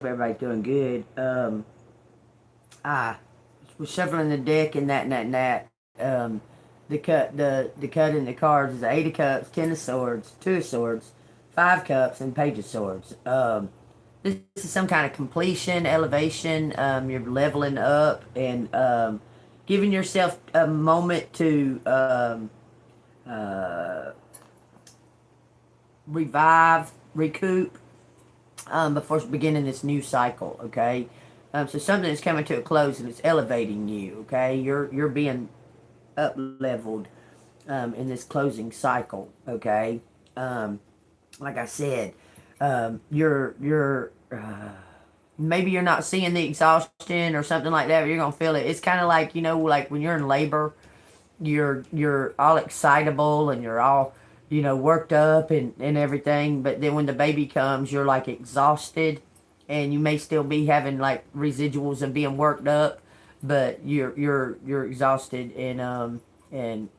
everybody's doing good. I was shuffling the deck and that. The cut in the cards is the Eight of Cups, Ten of Swords, Two of Swords, Five Cups, and Page of Swords. This is some kind of completion, elevation. You're leveling up and giving yourself a moment to uh, revive, recoup, before beginning this new cycle. Okay, so something is coming to a close and it's elevating you. Okay, you're being up leveled in this closing cycle. Okay, like I said, maybe you're not seeing the exhaustion or something like that, but you're gonna feel it. It's kind of like, like when you're in labor, you're all excitable and you're all, worked up and everything, but then when the baby comes, you're like exhausted, and you may still be having like residuals of being worked up, but you're exhausted, and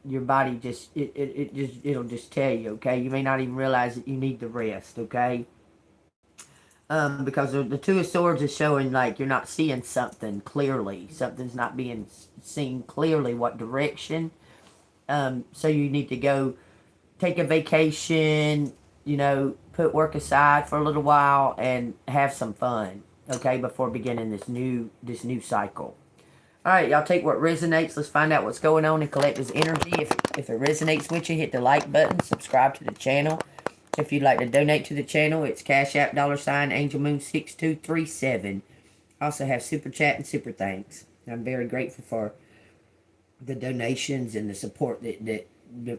your body just it'll just tell you. Okay, you may not even realize that you need the rest. Okay, because the Two of Swords is showing like you're not seeing something clearly. Something's not being seen clearly. What direction? So you need to go take a vacation. Put work aside for a little while and have some fun. Okay, before beginning this new cycle. All right, y'all take what resonates. Let's find out what's going on in Collective's energy. If it resonates with you, hit the like button. Subscribe to the channel. If you'd like to donate to the channel, it's Cash App $AngelMoon6237. I also have Super Chat and Super Thanks. I'm very grateful for the donations and the support that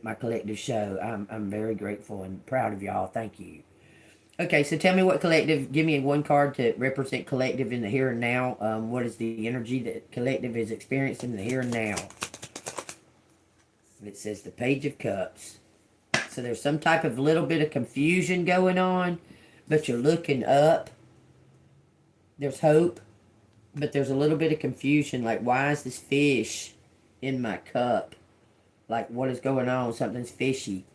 my collective show. I'm very grateful and proud of y'all. Thank you. Okay, so tell me what collective, give me one card to represent collective in the here and now. What is the energy that collective is experiencing in the here and now? It says the Page of Cups. So there's some type of little bit of confusion going on, but you're looking up. There's hope, but there's a little bit of confusion. Like, why is this fish in my cup? Like, what is going on? Something's fishy.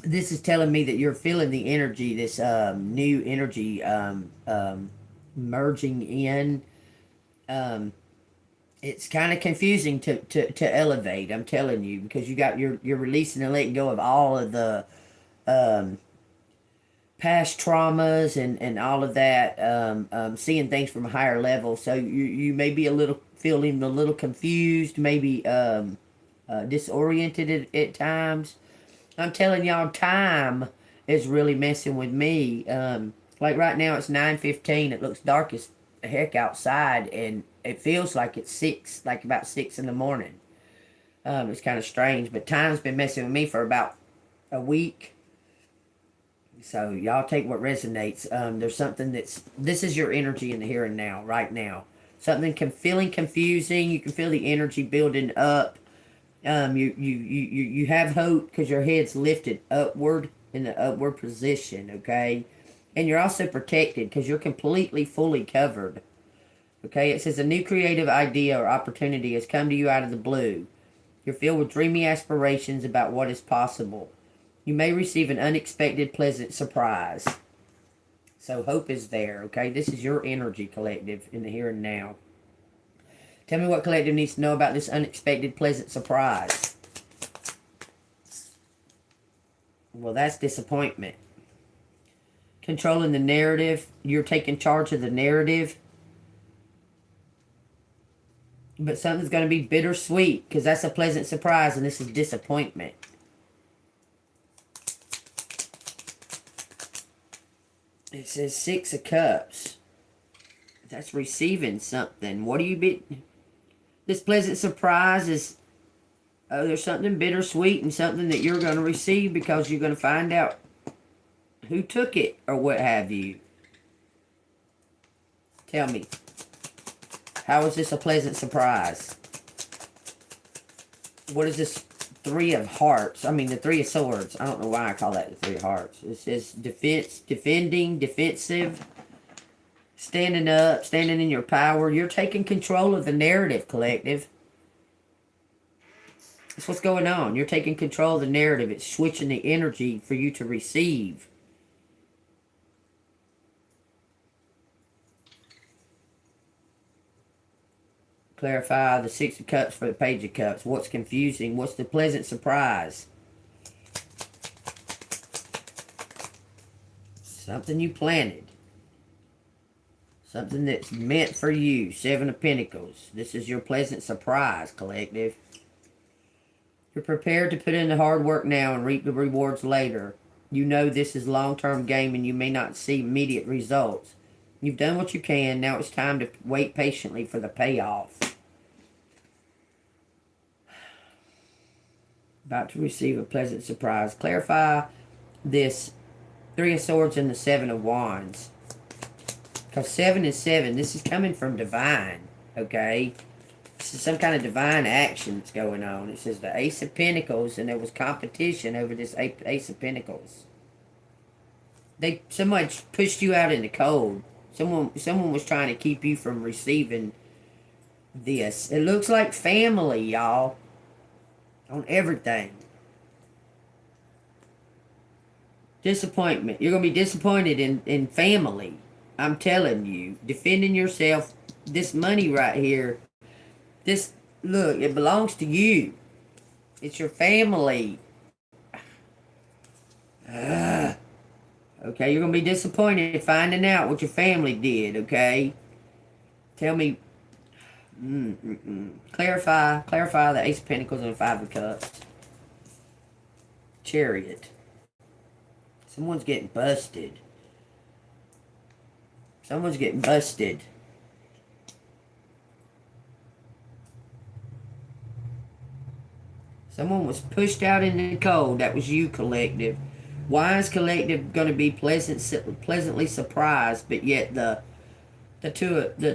This is telling me that you're feeling the energy, this new energy merging in. It's kind of confusing to elevate, I'm telling you, because you're releasing and letting go of all of the past traumas and all of that, seeing things from a higher level. So you may be feeling a little confused, maybe disoriented at times. I'm telling y'all, time is really messing with me. Like right now, it's 9:15. It looks dark as heck outside, and it feels like it's about 6 in the morning. It's kind of strange, but time's been messing with me for about a week. So y'all take what resonates. There's something this is your energy in the here and now, right now. Something feeling confusing. You can feel the energy building up. You have hope because your head's lifted upward in the upward position, okay? And you're also protected because you're completely, fully covered. Okay, it says a new creative idea or opportunity has come to you out of the blue. You're filled with dreamy aspirations about what is possible. You may receive an unexpected, pleasant surprise. So hope is there, okay? This is your energy, collective, in the here and now. Tell me what collective needs to know about this unexpected, pleasant surprise. Well, that's disappointment. Controlling the narrative. You're taking charge of the narrative. But something's going to be bittersweet because that's a pleasant surprise and this is disappointment. It says 6 of Cups. That's receiving something. What do you be... This pleasant surprise is, there's something bittersweet and something that you're going to receive because you're going to find out who took it or what have you. Tell me, how is this a pleasant surprise? What is this Three of Hearts? I mean, the Three of Swords. I don't know why I call that the Three of Hearts. It says defense, defending, defensive. Standing up, standing in your power. You're taking control of the narrative, collective. That's what's going on. You're taking control of the narrative. It's switching the energy for you to receive. Clarify the Six of Cups for the Page of Cups. What's confusing? What's the pleasant surprise? Something you planted. Something that's meant for you. Seven of Pentacles. This is your pleasant surprise, collective. You're prepared to put in the hard work now and reap the rewards later. You know this is a long-term game and you may not see immediate results. You've done what you can. Now it's time to wait patiently for the payoff. About to receive a pleasant surprise. Clarify this Three of Swords and the Seven of Wands. Because 7 is 7. This is coming from divine. Okay? This is some kind of divine action that's going on. It says the Ace of Pentacles, and there was competition over this Ace of Pentacles. Somebody pushed you out in the cold. Someone was trying to keep you from receiving this. It looks like family, y'all. On everything. Disappointment. You're going to be disappointed in family. I'm telling you. Defending yourself. This money right here. Look, it belongs to you. It's your family. Okay, you're going to be disappointed finding out what your family did, okay? Tell me. Clarify the Ace of Pentacles and the Five of Cups. Chariot. Someone's getting busted. Someone's getting busted. Someone was pushed out in the cold. That was you, collective. Why is collective going to be pleasantly surprised, but yet the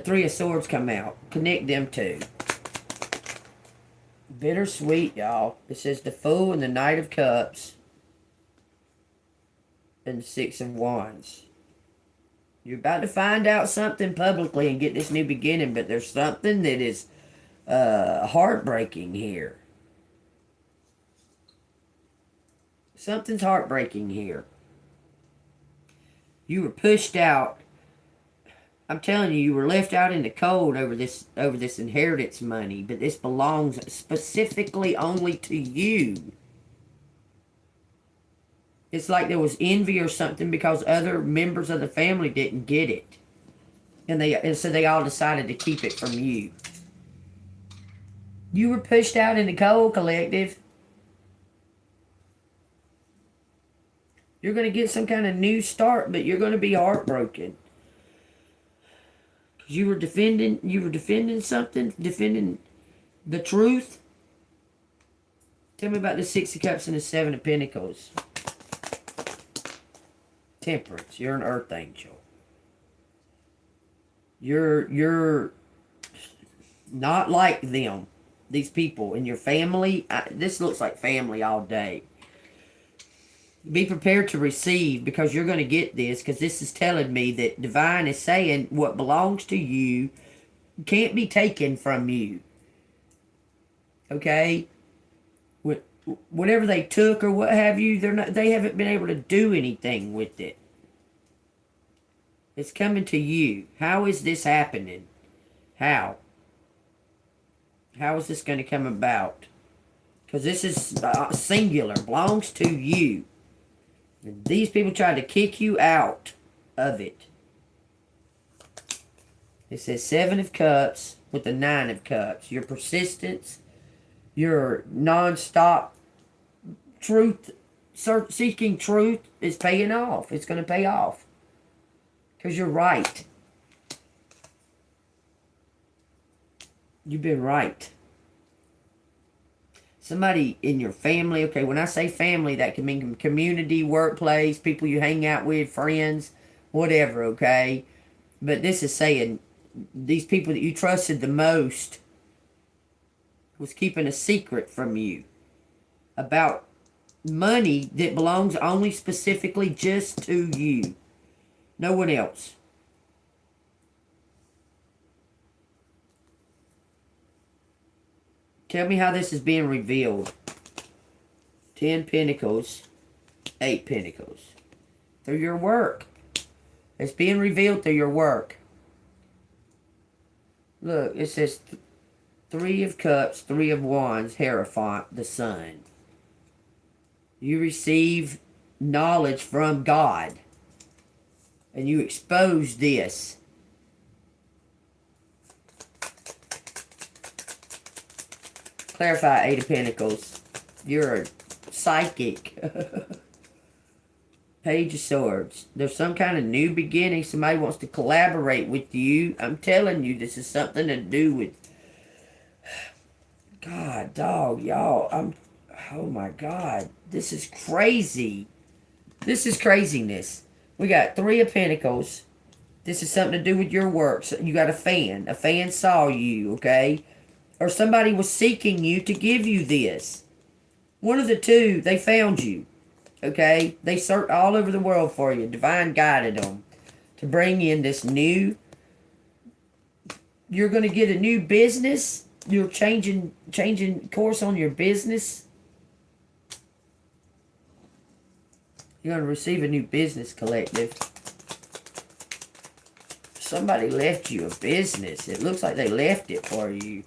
Three of Swords come out? Connect them two. Bittersweet, y'all. It says the Fool and the Knight of Cups and the Six of Wands. You're about to find out something publicly and get this new beginning, but there's something that is heartbreaking here. Something's heartbreaking here. You were pushed out. I'm telling you, you were left out in the cold over this inheritance money, but this belongs specifically only to you. It's like there was envy or something because other members of the family didn't get it. And so they all decided to keep it from you. You were pushed out in the cold, collective. You're going to get some kind of new start, but you're going to be heartbroken. Because you were defending something, defending the truth. Tell me about the Six of Cups and the Seven of Pentacles. Temperance. You're an earth angel. You're not like them. These people in your family. This looks like family all day. Be prepared to receive because you're going to get this, because this is telling me that divine is saying what belongs to you can't be taken from you. Okay? Whatever they took or what have you, they haven't been able to do anything with it. It's coming to you. How is this happening? How? How is this going to come about? Because this is singular, belongs to you. And these people tried to kick you out of it. It says Seven of Cups with the Nine of Cups. Your persistence, your non-stop seeking truth is paying off. It's going to pay off. Because you're right. You've been right. Somebody in your family, okay, when I say family, that can mean community, workplace, people you hang out with, friends, whatever, okay? But this is saying these people that you trusted the most was keeping a secret from you about money that belongs only specifically just to you. No one else. Tell me how this is being revealed. 10 Pentacles, 8 Pentacles. Through your work. It's being revealed through your work. Look, it says Three of Cups, Three of Wands, Hierophant, the Sun. You receive knowledge from God. And you expose this. Clarify, Eight of Pentacles. You're a psychic. Page of Swords. There's some kind of new beginning. Somebody wants to collaborate with you. I'm telling you, this is something to do with... God, dog, y'all. Oh my God. This is crazy. This is craziness. We got Three of Pentacles. This is something to do with your work. So you got a fan. A fan saw you, okay? Or somebody was seeking you to give you this. One of the two, they found you. Okay? They searched all over the world for you. Divine guided them to bring in this new... You're going to get a new business. You're changing course on your business. You're going to receive a new business, collective. Somebody left you a business. It looks like they left it for you.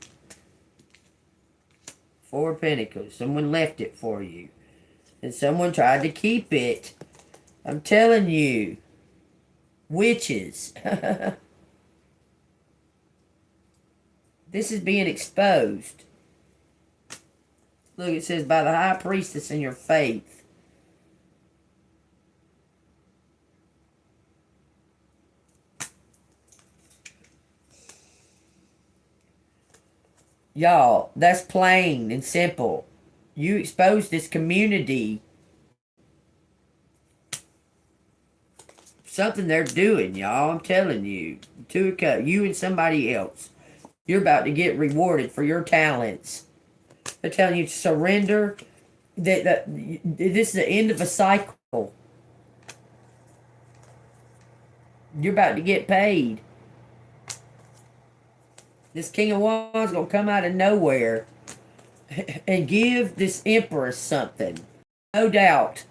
Four of Pentacles. Someone left it for you. And someone tried to keep it. I'm telling you. Witches. This is being exposed. Look, it says, by the high priestess in your faith. Y'all, that's plain and simple. You expose this community. Something they're doing, y'all. I'm telling you. Two of Cups. You and somebody else. You're about to get rewarded for your talents. They're telling you to surrender. This is the end of a cycle. You're about to get paid. This King of Wands is going to come out of nowhere and give this Empress something. No doubt.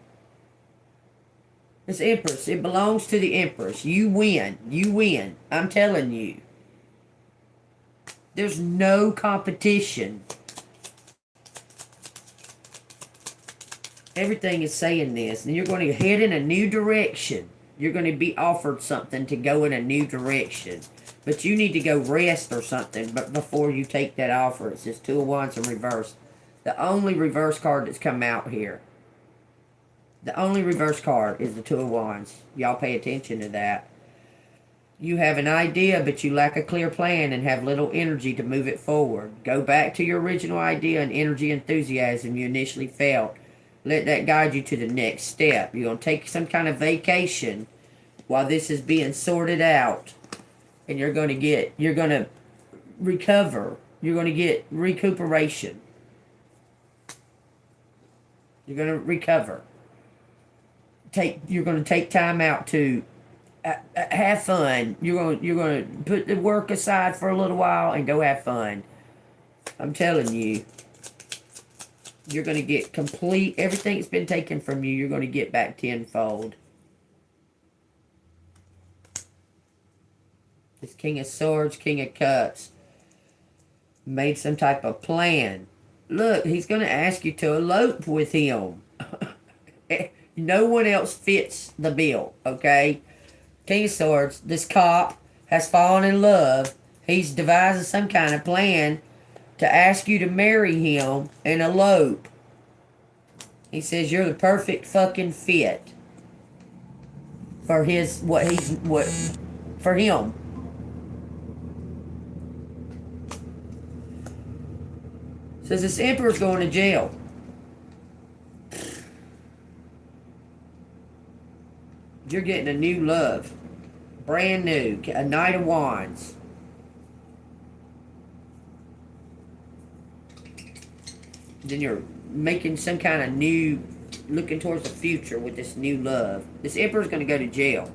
This Empress, it belongs to the Empress. You win. You win. I'm telling you. There's no competition. Everything is saying this. And you're going to head in a new direction. You're going to be offered something to go in a new direction. But you need to go rest or something before you take that offer. It says Two of Wands in reverse. The only reverse card that's come out here. The only reverse card is the Two of Wands. Y'all pay attention to that. You have an idea, but you lack a clear plan and have little energy to move it forward. Go back to your original idea and energy enthusiasm you initially felt. Let that guide you to the next step. You're going to take some kind of vacation while this is being sorted out. And you're going to recover. You're going to get recuperation. You're going to recover. You're going to take time out to have fun. You're going to put the work aside for a little while and go have fun. I'm telling you. You're going to get complete, everything that's been taken from you, you're going to get back tenfold. This King of Swords, King of Cups, made some type of plan. Look, he's going to ask you to elope with him. No one else fits the bill, okay? King of Swords, this cop has fallen in love. He's devising some kind of plan to ask you to marry him and elope. He says you're the perfect fucking fit for for him. Says this Emperor's going to jail. You're getting a new love. Brand new. A Knight of Wands. Then you're making some kind of new, looking towards the future with this new love. This Emperor's going to go to jail.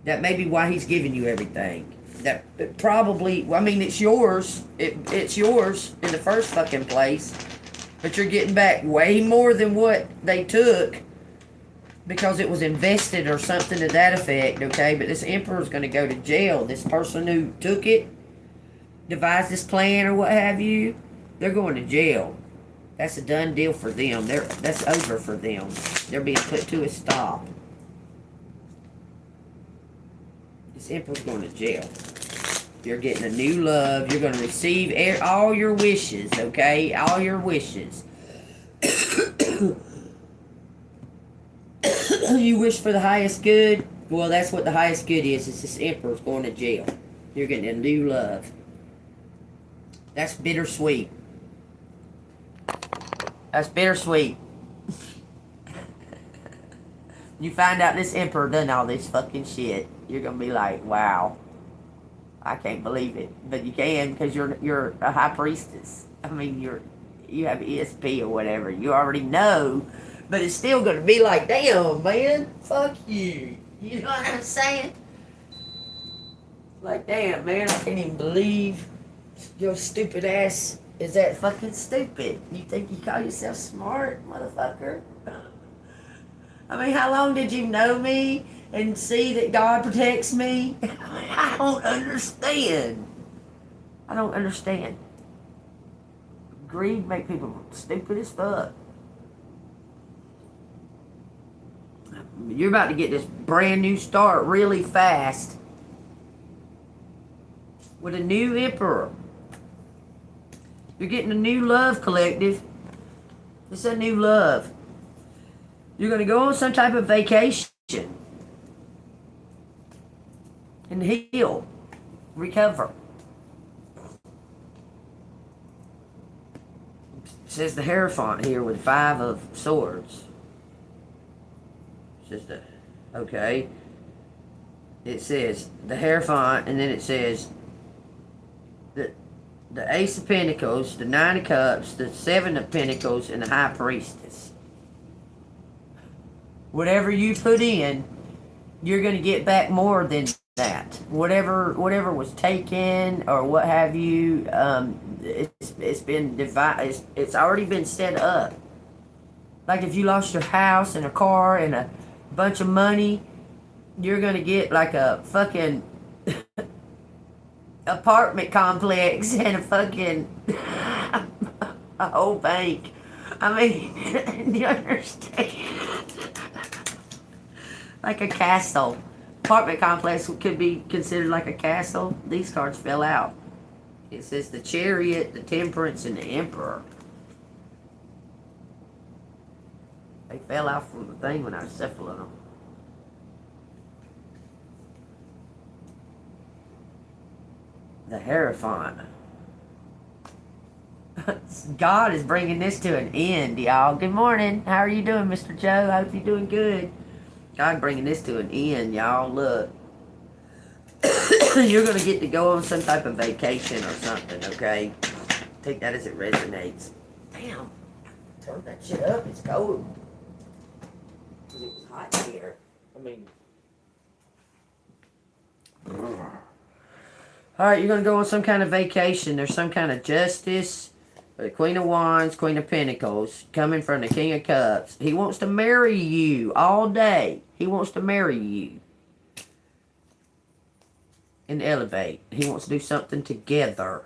That may be why he's giving you everything. That probably, I mean, it's yours. It's yours in the first fucking place. But you're getting back way more than what they took because it was invested or something to that effect, okay? But this Emperor's going to go to jail. This person who took it, devised this plan or what have you, they're going to jail. That's a done deal for them. That's over for them. They're being put to a stop. This Emperor's going to jail. You're getting a new love. You're going to receive all your wishes, okay? All your wishes. You wish for the highest good. Well, that's what the highest good is this Emperor's going to jail. You're getting a new love. That's bittersweet. That's bittersweet. You find out this Emperor done all this fucking shit. You're going to be like, wow. I can't believe it. But you can, because you're a high priestess. I mean, you have ESP or whatever. You already know. But it's still going to be like, damn, man, fuck you. You know what I'm saying? Like, damn, man, I can't even believe your stupid ass is that fucking stupid. You think you call yourself smart, motherfucker? I mean, how long did you know me and see that God protects me? I don't understand. I don't understand. Greed make people stupid as fuck. You're about to get this brand new start really fast with a new Emperor. You're getting a new love, collective. It's a new love. You're going to go on some type of vacation and heal, recover. It says the Hierophant here with 5 of swords. Okay. It says the Hierophant, and then it says the Ace of Pentacles, the 9 of Cups, the 7 of Pentacles, and the High Priestess. Whatever you put in, you're going to get back more than that. Whatever was taken or what have you, it's been divided. It's already been set up. Like if you lost your house and a car and a bunch of money, you're going to get like a fucking apartment complex and a fucking a whole bank. I mean, you understand? Like a castle. Apartment complex could be considered like a castle. These cards fell out. It says the Chariot, the Temperance, and the Emperor. They fell out from the thing when I was shuffling them. The Hierophant. God is bringing this to an end, y'all. Good morning. How are you doing, Mr. Joe? I hope you're doing good. God bringing this to an end, y'all. Look. You're going to get to go on some type of vacation or something, okay? Take that as it resonates. Damn. Turn that shit up. It's cold. It was hot here. I mean... Alright, you're going to go on some kind of vacation. There's some kind of justice. The Queen of Wands, Queen of Pentacles, coming from the King of Cups. He wants to marry you all day. He wants to marry you. And elevate. He wants to do something together.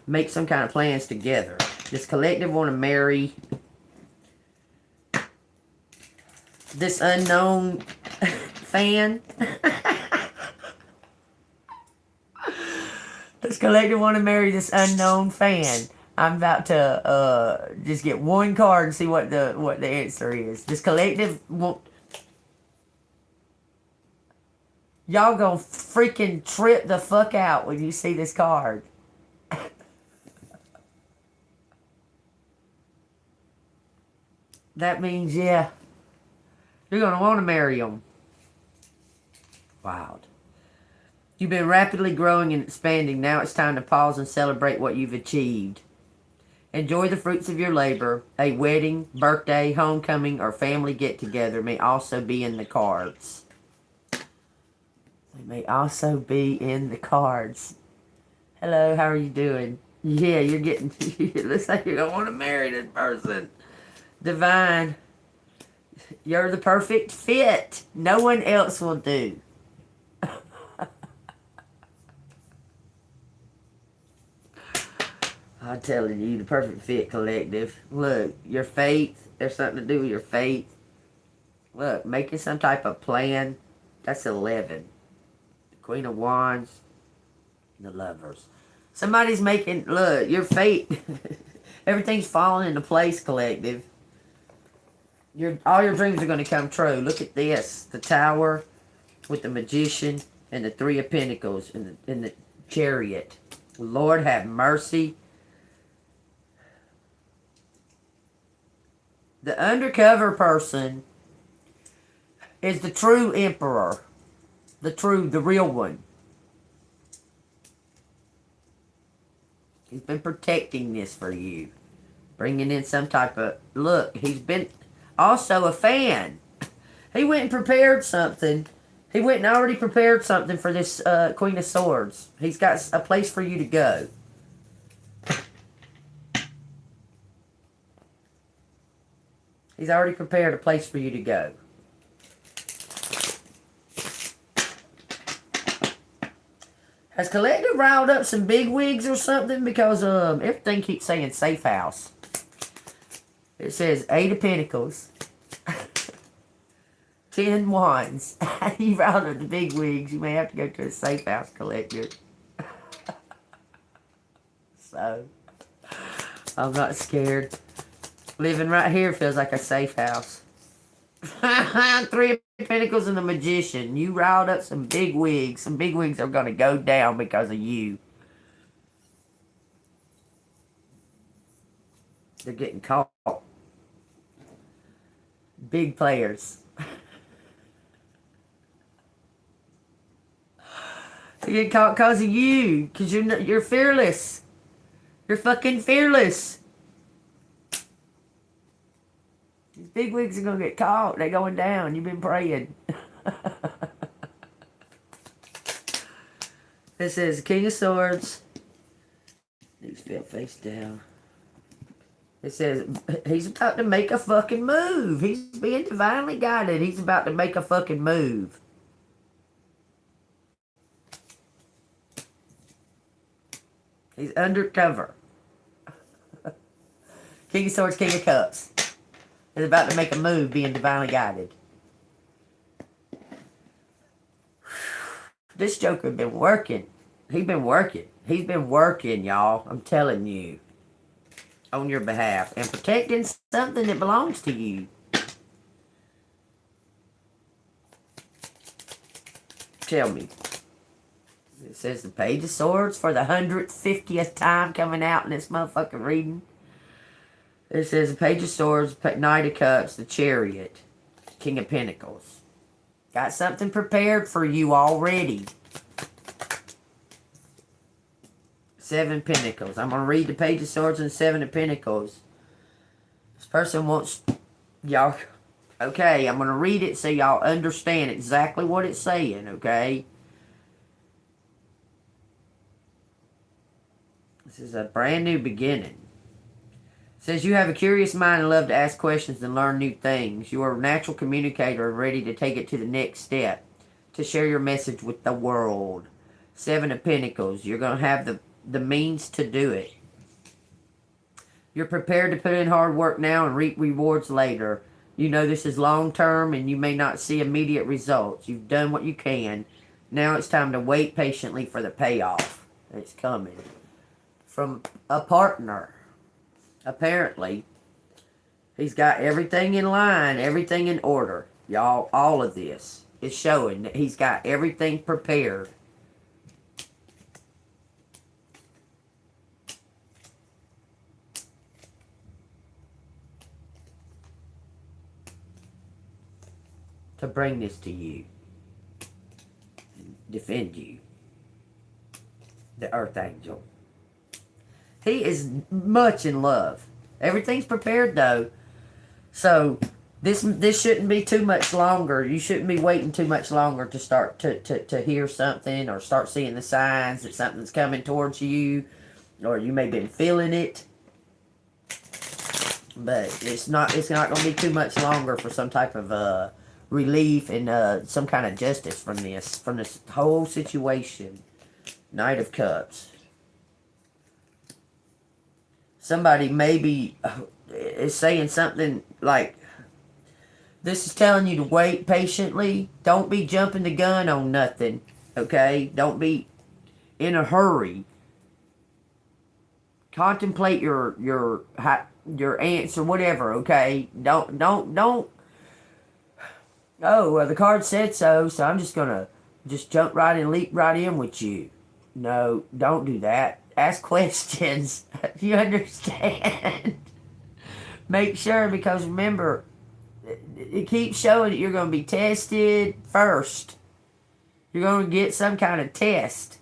Make some kind of plans together. This collective want to marry this unknown fan. This collective want to marry this unknown fan. I'm about to just get one card and see what the answer is. This collective want... Y'all gonna freaking trip the fuck out when you see this card. That means, yeah, you're gonna want to marry him. Wild. You've been rapidly growing and expanding. Now it's time to pause and celebrate what you've achieved. Enjoy the fruits of your labor. A wedding, birthday, homecoming, or family get-together may also be in the cards. They may also be in the cards. Hello, how are you doing? Yeah, you're getting... It looks like you're going to want to marry this person. Divine. You're the perfect fit. No one else will do. I'm telling you, the perfect fit collective. Look, your faith. There's something to do with your faith. Look, making some type of plan. That's 11. The Queen of Wands. The Lovers. Somebody's making, look, your fate. Everything's falling into place, collective. All your dreams are going to come true. Look at this. The Tower with the Magician and the Three of Pentacles and the Chariot. Lord have mercy. The undercover person is the true emperor. The real one. He's been protecting this for you. Bringing in some type of... Look, he's been also a fan. He went and prepared something. He went and already prepared something for this Queen of Swords. He's got a place for you to go. He's already prepared a place for you to go. Has Collective riled up some big wigs or something? Because everything keeps saying safe house. It says 8 of Pentacles. 10 Wands. You riled up the big wigs. You may have to go to a safe house, Collective. So, I'm not scared. Living right here feels like a safe house. 3 of Pentacles and the Magician. You riled up some big wigs. Some big wigs are going to go down because of you. They're getting caught. Big players. They're getting caught because of you. Because you're fearless. You're fucking fearless. These big wigs are going to get caught. They're going down. You've been praying. This is King of Swords. He's fell face down. It says he's about to make a fucking move. He's being divinely guided. He's about to make a fucking move. He's undercover. King of Swords, King of Cups. Is about to make a move, being divinely guided. This Joker been working. He's been working. He's been working, y'all. I'm telling you. On your behalf. And protecting something that belongs to you. Tell me. It says the Page of Swords for the 150th time coming out in this motherfucking reading. It says the Page of Swords, Knight of Cups, the Chariot, King of Pentacles. Got something prepared for you already. 7 Pentacles. I'm going to read the Page of Swords and 7 of Pentacles. This person wants y'all... Okay, I'm going to read it so y'all understand exactly what it's saying, okay? This is a brand new beginning. It says you have a curious mind and love to ask questions and learn new things. You are a natural communicator and ready to take it to the next step. To share your message with the world. 7 of Pentacles. You're going to have the means to do it. You're prepared to put in hard work now and reap rewards later. You know this is long term and you may not see immediate results. You've done what you can. Now it's time to wait patiently for the payoff. It's coming. From a partner. Apparently, he's got everything in line, everything in order. Y'all, all of this is showing that he's got everything prepared. To bring this to you. And defend you. The Earth Angel. He is much in love. Everything's prepared though. So this shouldn't be too much longer. You shouldn't be waiting too much longer to start to hear something or start seeing the signs that something's coming towards you. Or you may have been feeling it. But it's not going to be too much longer for some type of relief and some kind of justice from this whole situation. Knight of Cups. somebody maybe is saying something like, this is telling you to wait patiently. Don't be jumping the gun on nothing, okay? Don't be in a hurry. Contemplate your answer, whatever, okay? Don't. Oh, well, the card said so, so I'm just gonna just jump right and leap right in with you. No, don't do that. Ask questions. You understand? Make sure, because remember, it keeps showing that you're going to be tested first. You're going to get some kind of test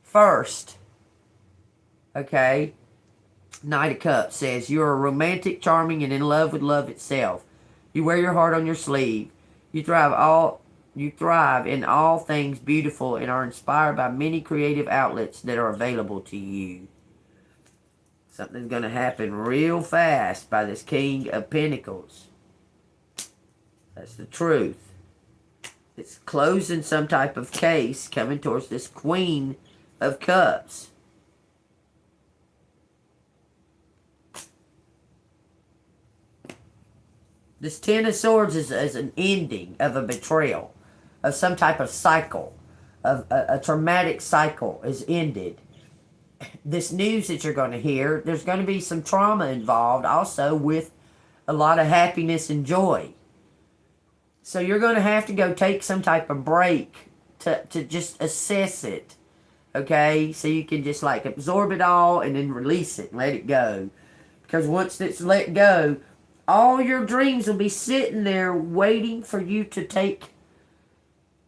first. Okay? Knight of Cups says, you're a romantic, charming, and in love with love itself. You wear your heart on your sleeve. You thrive in all things beautiful and are inspired by many creative outlets that are available to you. Something's going to happen real fast by this King of Pentacles. That's the truth. It's closing some type of case coming towards this Queen of Cups. This Ten of Swords is an ending of a betrayal, of some type of cycle, of a traumatic cycle is ended. This news that you're going to hear, there's going to be some trauma involved also, with a lot of happiness and joy. So you're going to have to go take some type of break to just assess it. Okay? So you can just like absorb it all and then release it and let it go. Because once it's let go, all your dreams will be sitting there waiting for you to take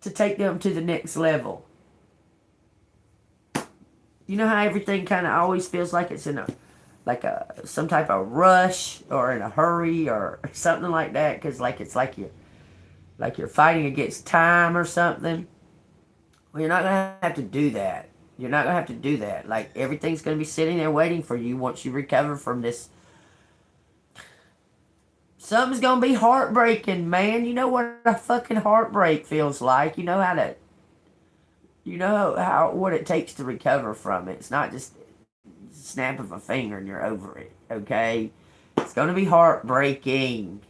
them to the next level. You know how everything kind of always feels like it's in some type of rush or in a hurry or something like that, because it's like you're fighting against time or something. Well, you're not gonna have to do that. You're not gonna have to do that. Like, everything's gonna be sitting there waiting for you once you recover from this. Something's gonna be heartbreaking, man. You know what a fucking heartbreak feels like. You know what it takes to recover from it. It's not just a snap of a finger and you're over it, okay? It's going to be heartbreaking.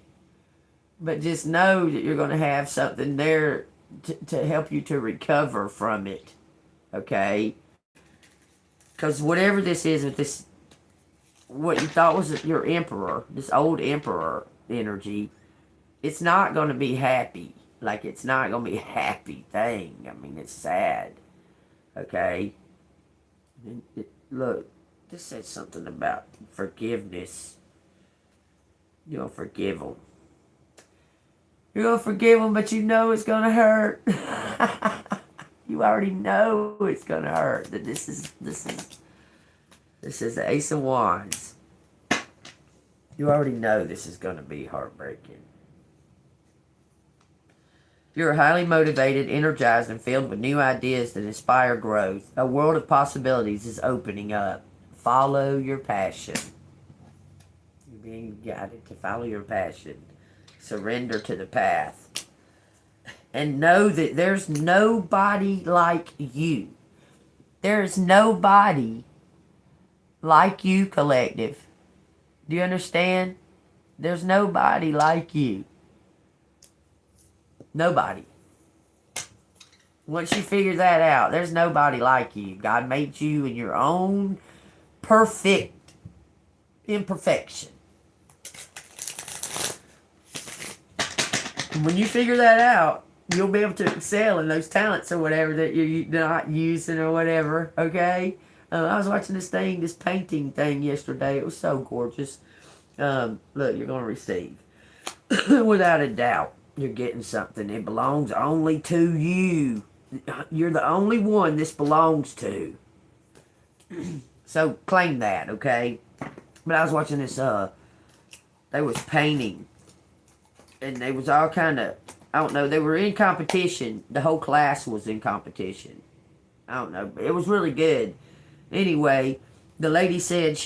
But just know that you're going to have something there to help you to recover from it, okay? Because whatever this is, with this, what you thought was your emperor, this old emperor energy, it's not going to be happy. Like, it's not going to be a happy thing. I mean, it's sad. Okay? Look, this says something about forgiveness. You're going to forgive them. You're going to forgive them, but you know it's going to hurt. You already know it's going to hurt. That this is the Ace of Wands. You already know this is going to be heartbreaking. You're highly motivated, energized, and filled with new ideas that inspire growth. A world of possibilities is opening up. Follow your passion. You're being guided to follow your passion. Surrender to the path. And know that there's nobody like you. There is nobody like you, collective. Do you understand? There's nobody like you. Nobody. Once you figure that out, there's nobody like you. God made you in your own perfect imperfection. And when you figure that out, you'll be able to excel in those talents or whatever that you're not using or whatever, okay? I was watching this painting thing yesterday. It was so gorgeous. Look, you're going to receive. Without a doubt. You're getting something. It belongs only to you. You're the only one this belongs to. So claim that, okay? But I was watching this, they was painting. And they was all kind of, I don't know, they were in competition. The whole class was in competition. I don't know. It was really good. Anyway, the lady said,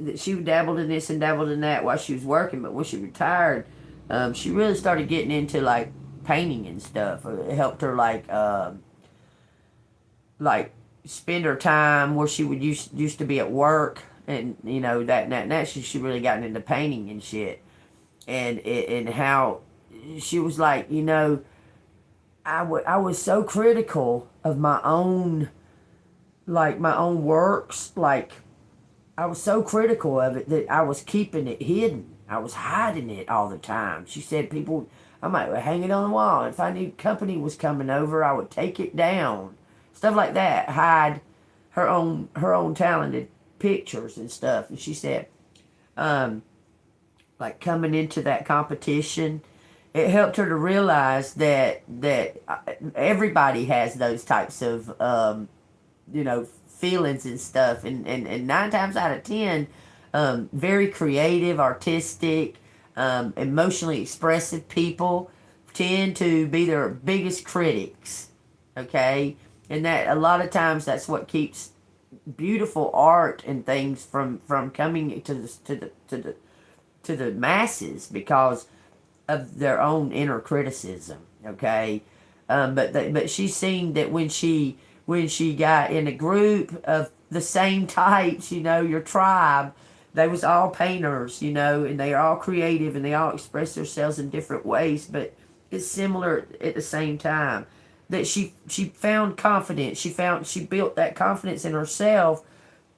that she dabbled in this and dabbled in that while she was working, but when she retired, she really started getting into like painting and stuff. It helped her like spend her time where she would used to be at work, and you know that she really gotten into painting and shit, and how she was like, you know, I was so critical of my own, like my own works, like I was so critical of it that I was keeping it hidden. I was hiding it all the time. She said people, I might hang it on the wall. If I knew company was coming over, I would take it down. Stuff like that. Hide her own talented pictures and stuff. And she said, like coming into that competition, it helped her to realize that everybody has those types of you know, feelings and stuff, and 9 times out of 10, very creative, artistic, emotionally expressive people tend to be their biggest critics. Okay, and that a lot of times that's what keeps beautiful art and things from coming to the masses, because of their own inner criticism. Okay, but she's seen that when she got in a group of the same types, you know, your tribe, they was all painters, you know, and they are all creative and they all express themselves in different ways, but it's similar at the same time. That she found confidence. She built that confidence in herself,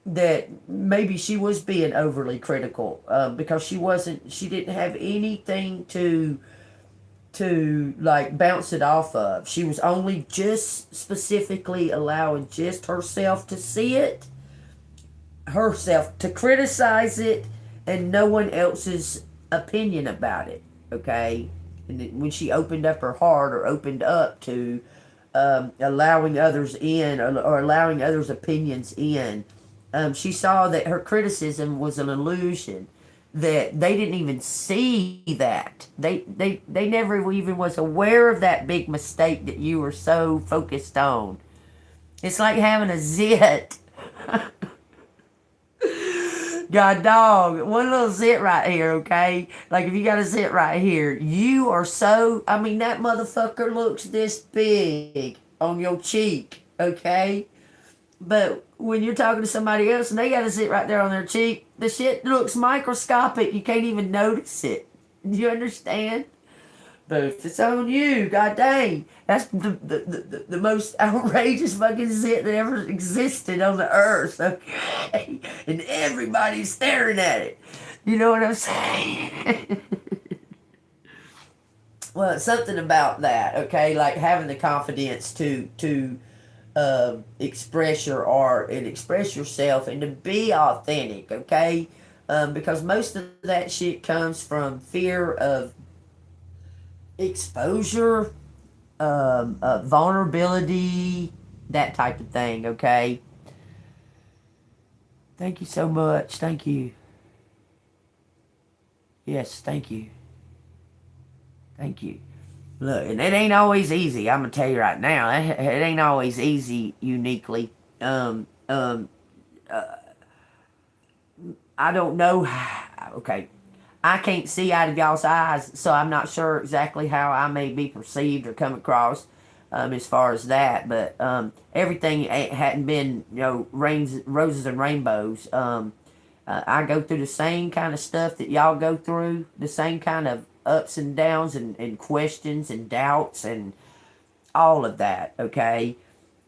that maybe she was being overly critical, because she didn't have anything to like bounce it off of. She was only just specifically allowing just herself to see it, herself to criticize it, and no one else's opinion about it. Okay, and when she opened up her heart, or opened up to allowing others in, or allowing others' opinions in, she saw that her criticism was an illusion, that they didn't even see that. They never even was aware of that big mistake that you were so focused on. It's like having a zit. God dog, one little zit right here, okay? Like if you got a zit right here, you are so, I mean, that motherfucker looks this big on your cheek, okay? But when you're talking to somebody else and they got a zit right there on their cheek, the shit looks microscopic. You can't even notice it. Do you understand? But if it's on you, god dang, that's the most outrageous fucking zit that ever existed on the earth, okay? And everybody's staring at it. You know what I'm saying? Well, it's something about that, okay? Like having the confidence to express your art and express yourself and to be authentic, okay? Because most of that shit comes from fear of exposure, vulnerability, that type of thing, okay? Thank you so much. Thank you. Yes, thank you. Thank you. Look, and it ain't always easy. I'm gonna tell you right now, it ain't always easy uniquely. I don't know. Okay, I can't see out of y'all's eyes, so I'm not sure exactly how I may be perceived or come across, as far as that. But everything hadn't been, you know, roses and rainbows. I go through the same kind of stuff that y'all go through, the same kind of ups and downs and questions and doubts and all of that. Okay,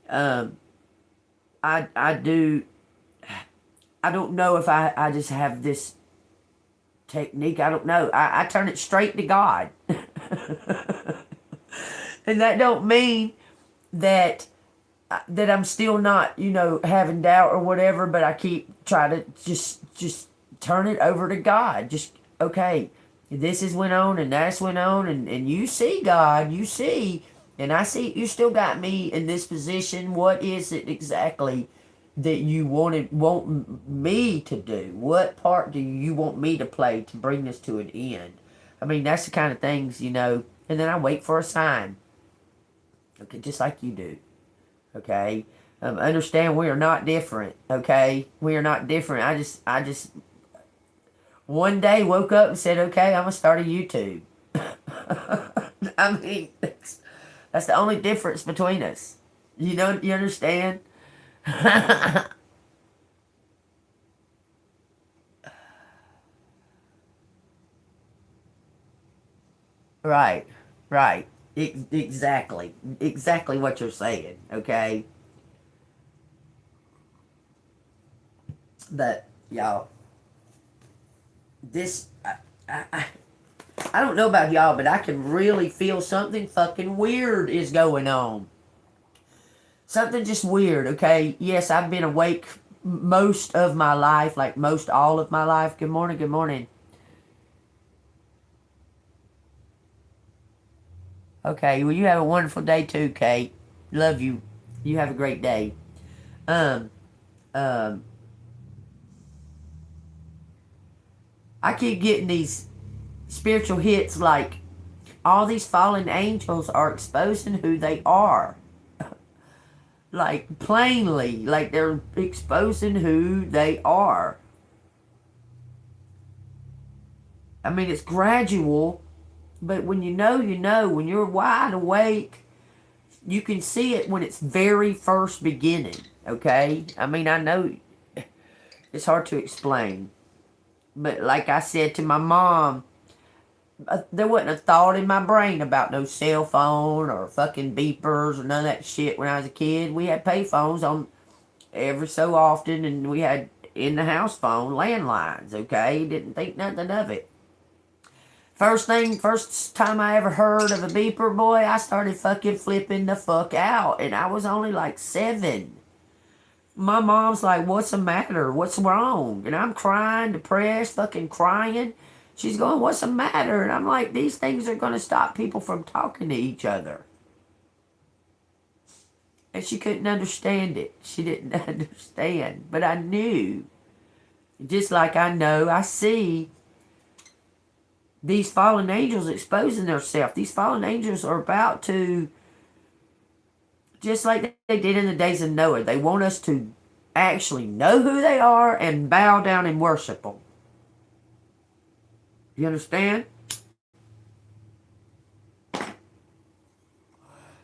I do. I don't know if I just have this technique. I don't know. I turn it straight to God. And that don't mean that I'm still not, you know, having doubt or whatever, but I keep try to just turn it over to God. Just, okay, this has went on and that's went on, and you see, God, you see, and I see you still got me in this position. What is it exactly that you want me to do? What part do you want me to play to bring this to an end? I mean, that's the kind of things, you know, and then I wait for a sign. Okay, just like you do. Okay, understand we are not different. Okay, we are not different. I just one day woke up and said, okay, I'm gonna start a YouTube. I mean, that's the only difference between us. You know, you understand? Right, right. Exactly. Exactly what you're saying, okay? But, y'all, this, I don't know about y'all, but I can really feel something fucking weird is going on. Something just weird, okay? Yes, I've been awake most of my life, like most all of my life. Good morning, good morning. Okay, well, you have a wonderful day too, Kate. Love you. You have a great day. Um, um, I keep getting these spiritual hits like all these fallen angels are exposing who they are. Like plainly, like they're exposing who they are. I mean, it's gradual, but when you know, you know. When you're wide awake, you can see it when it's very first beginning, okay? I mean, I know it's hard to explain. But like I said to my mom, there wasn't a thought in my brain about no cell phone or fucking beepers or none of that shit when I was a kid. We had pay phones on every so often, and we had in the house phone landlines, okay? Didn't think nothing of it. First time I ever heard of a beeper, boy, I started fucking flipping the fuck out, and I was only like 7. My mom's like, what's the matter? What's wrong? And I'm crying, depressed, fucking crying. She's going, what's the matter? And I'm like, these things are going to stop people from talking to each other. And she couldn't understand it. She didn't understand. But I knew. Just like I know, I see these fallen angels exposing themselves. These fallen angels are about to, just like they did in the days of Noah, they want us to actually know who they are and bow down and worship them. You understand?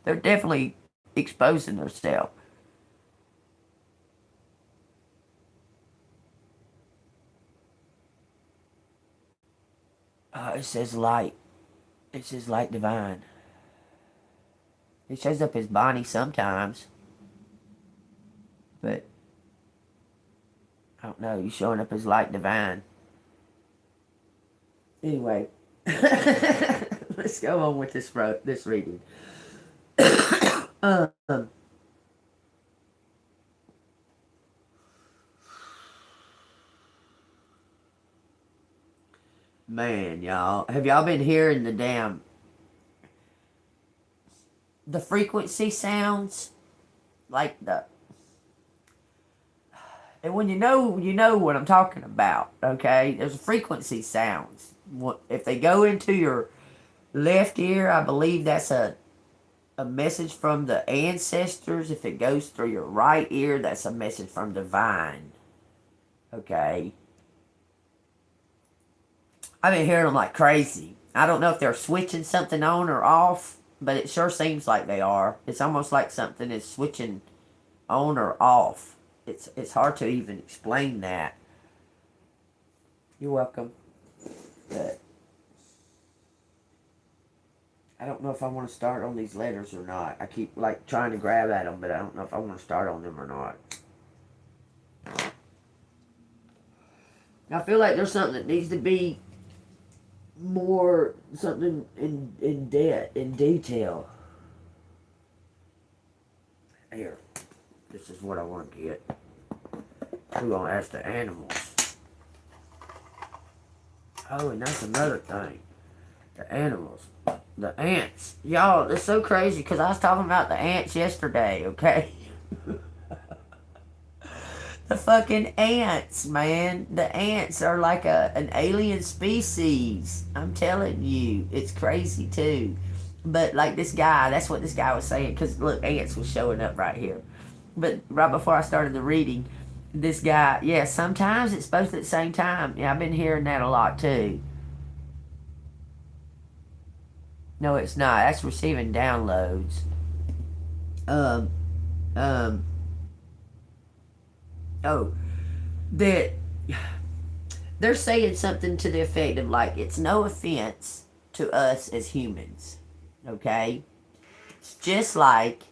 They're definitely exposing themselves. It says light. It says light divine. It shows up as Bonnie sometimes. But I don't know. He's showing up as light divine. Anyway, let's go on with this reading. um, man, y'all, have y'all been hearing the frequency sounds like the, and when you know what I'm talking about, okay? There's frequency sounds. If they go into your left ear, I believe that's a message from the ancestors. If it goes through your right ear, that's a message from divine. Okay? I've been hearing them like crazy. I don't know if they're switching something on or off, but it sure seems like they are. It's almost like something is switching on or off. It's hard to even explain that. You're welcome. But I don't know if I want to start on these letters or not. I keep like trying to grab at them, but I don't know if I want to start on them or not. I feel like there's something that needs to be more something in detail. Here, this is what I want to get. We're gonna ask the animals. Oh, and that's another thing. The animals. The ants. Y'all, it's so crazy because I was talking about the ants yesterday, okay? The fucking ants, man. The ants are like an alien species. I'm telling you. It's crazy, too. But, like, this guy, that's what this guy was saying. Because, look, ants was showing up right here. But right before I started the reading, this guy, yeah, sometimes it's supposed to at the same time. Yeah, I've been hearing that a lot, too. No, it's not. That's receiving downloads. Um, um, Oh, that they're saying something to the effect of like, it's no offense to us as humans, okay? It's just like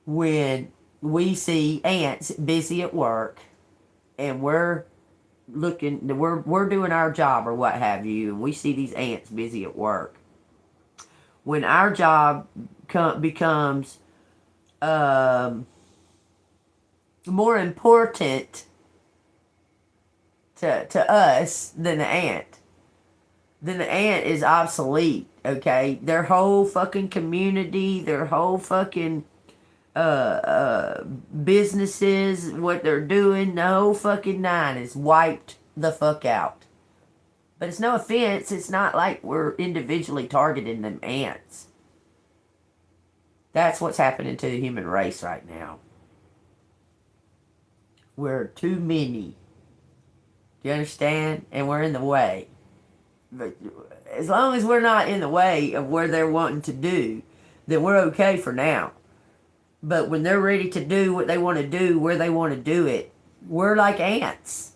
when we see ants busy at work and we're doing our job or what have you, and we see these ants busy at work. When our job becomes more important to us than the ant, then the ant is obsolete, okay? Their whole fucking community, their whole fucking businesses, what they're doing, the whole fucking nine is wiped the fuck out. But it's no offense, it's not like we're individually targeting them ants. That's what's happening to the human race right now. We're too many. Do you understand? And we're in the way. But as long as we're not in the way of where they're wanting to do, then we're okay for now. But when they're ready to do what they want to do, where they want to do it, we're like ants.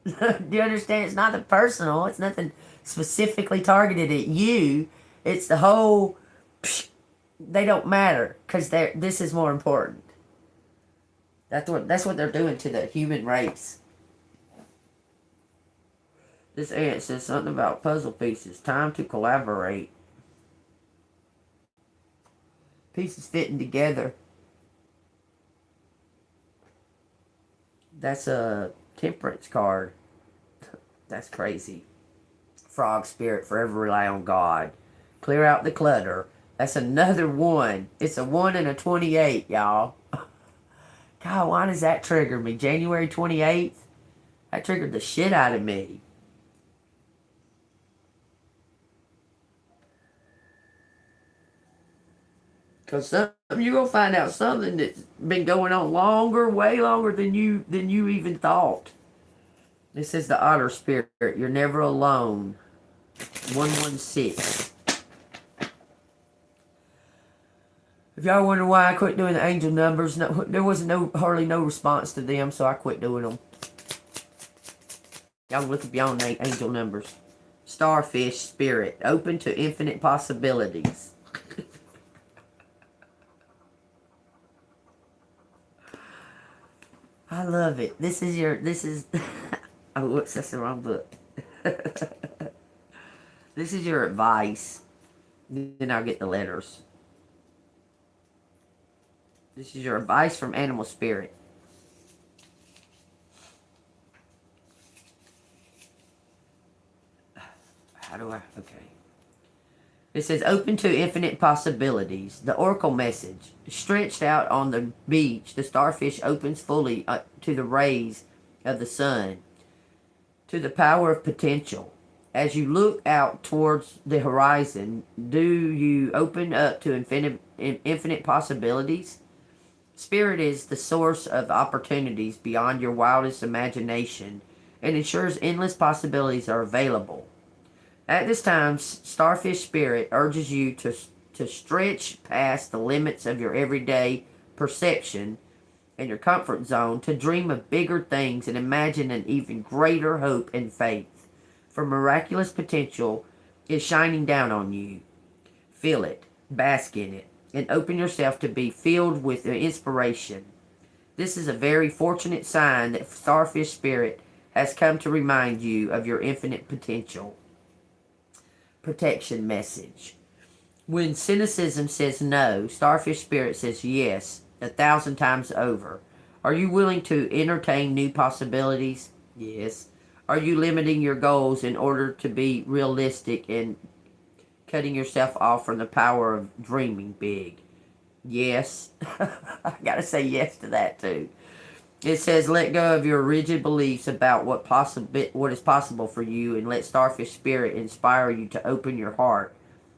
Do you understand? It's nothing personal. It's nothing specifically targeted at you. It's the whole, they don't matter because this is more important. That's what they're doing to the human race. This ant says something about puzzle pieces. Time to collaborate. Pieces fitting together. That's a temperance card. That's crazy. Frog spirit, forever rely on God. Clear out the clutter. That's another one. It's a 1 and a 28, y'all. God, why does that trigger me? January 28th? That triggered the shit out of me. Because you're going to find out something that's been going on longer, way longer than you even thought. This is the otter spirit. You're never alone. 116. If y'all wonder why I quit doing the angel numbers, there wasn't hardly no response to them, so I quit doing them. Y'all can look up your own angel numbers. Starfish spirit. Open to infinite possibilities. I love it. This is oh, whoops, that's the wrong book. This is your advice. Then I'll get the letters. This is your advice from animal spirit. How do I, okay. It says, open to infinite possibilities. The oracle message. Stretched out on the beach, the starfish opens fully to the rays of the sun, to the power of potential. As you look out towards the horizon, do you open up to infinite possibilities? Spirit is the source of opportunities beyond your wildest imagination and ensures endless possibilities are available. At this time, Starfish Spirit urges you to stretch past the limits of your everyday perception and your comfort zone to dream of bigger things and imagine an even greater hope and faith. For miraculous potential is shining down on you. Feel it, bask in it, and open yourself to be filled with inspiration. This is a very fortunate sign that Starfish Spirit has come to remind you of your infinite potential. Protection message. When cynicism says no, Starfish Spirit says yes 1,000 times over. Are you willing to entertain new possibilities? Yes. Are you limiting your goals in order to be realistic and cutting yourself off from the power of dreaming big? Yes. I gotta say yes to that too. It says, let go of your rigid beliefs about what is possible for you and let Starfish Spirit inspire you to open your heart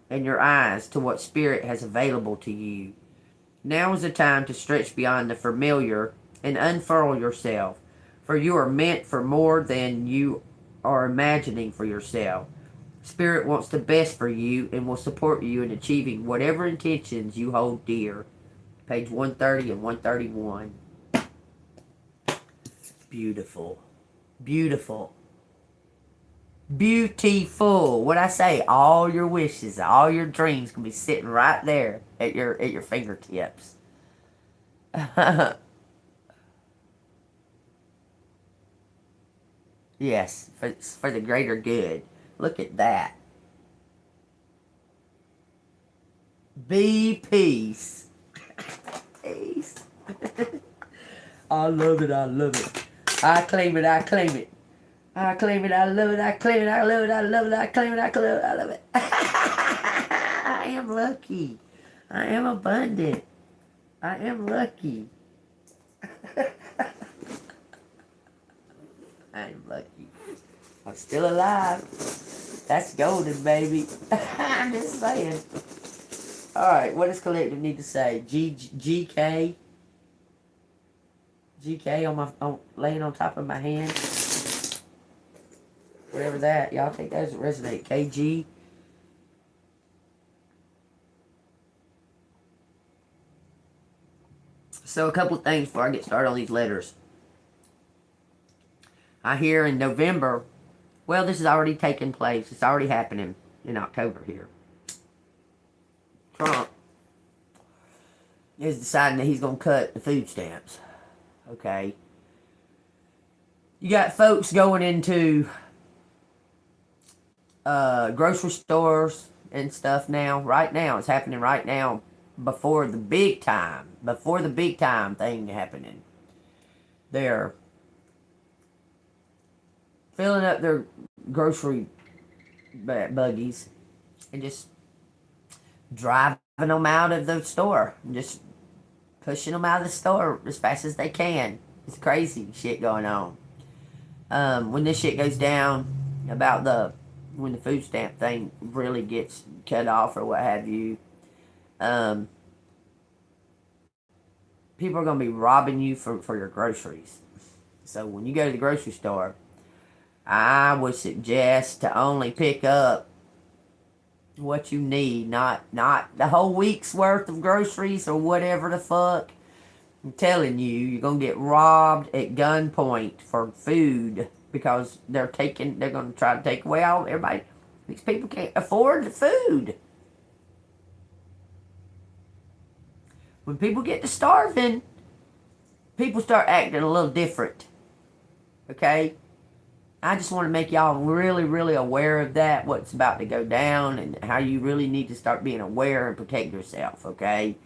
and your eyes to what Spirit has available to you. Now is the time to stretch beyond the familiar and unfurl yourself, for you are meant for more than you are imagining for yourself. Spirit wants the best for you and will support you in achieving whatever intentions you hold dear. Page 130 and 131. Beautiful. Beautiful. Beautiful. What I say, all your wishes, all your dreams can be sitting right there at your fingertips. Yes, for the greater good. Look at that. Be peace. Peace. I love it, I love it. I claim it, I claim it. I claim it, I love it, I claim it, I love it, I love it, I claim it, I claim it, I love it. I am lucky. I am abundant. I am lucky. I am lucky. I'm still alive. That's golden, baby. I'm just saying. Alright, what does collective need to say? GK? GK on laying on top of my hand. Whatever that. Y'all think those resonate. KG. So a couple of things before I get started on these letters. I hear in November, well, this has already taken place. It's already happening in October here. Trump is deciding that he's going to cut the food stamps. Okay. You got folks going into grocery stores and stuff now. Right now. It's happening right now before the big time. Before the big time thing happening. They're filling up their grocery buggies and just driving them out of the store. And just pushing them out of the store as fast as they can. It's crazy shit going on. When this shit goes down about when the food stamp thing really gets cut off or what have you, people are going to be robbing you for your groceries. So when you go to the grocery store, I would suggest to only pick up what you need, not the whole week's worth of groceries or whatever the fuck. I'm telling you, you're going to get robbed at gunpoint for food because they're going to try to take away all everybody. These people can't afford the food. When people get to starving, people start acting a little different. Okay? I just want to make y'all really, really aware of that, what's about to go down, and how you really need to start being aware and protect yourself, okay?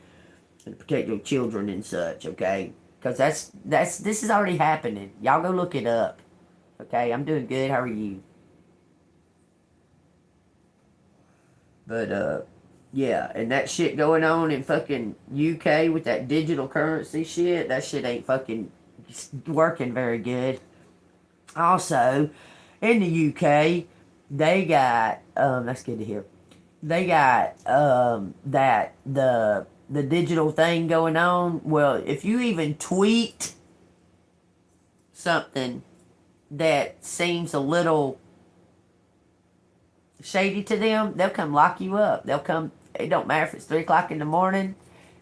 And protect your children and such, okay? Because this is already happening. Y'all go look it up, okay? I'm doing good. How are you? But, yeah, and that shit going on in fucking UK with that digital currency shit, that shit ain't fucking working very good. Also, in the UK, they got, that's good to hear. They got, that, the digital thing going on. Well, if you even tweet something that seems a little shady to them, they'll come lock you up. They'll come, it don't matter if it's 3 o'clock in the morning,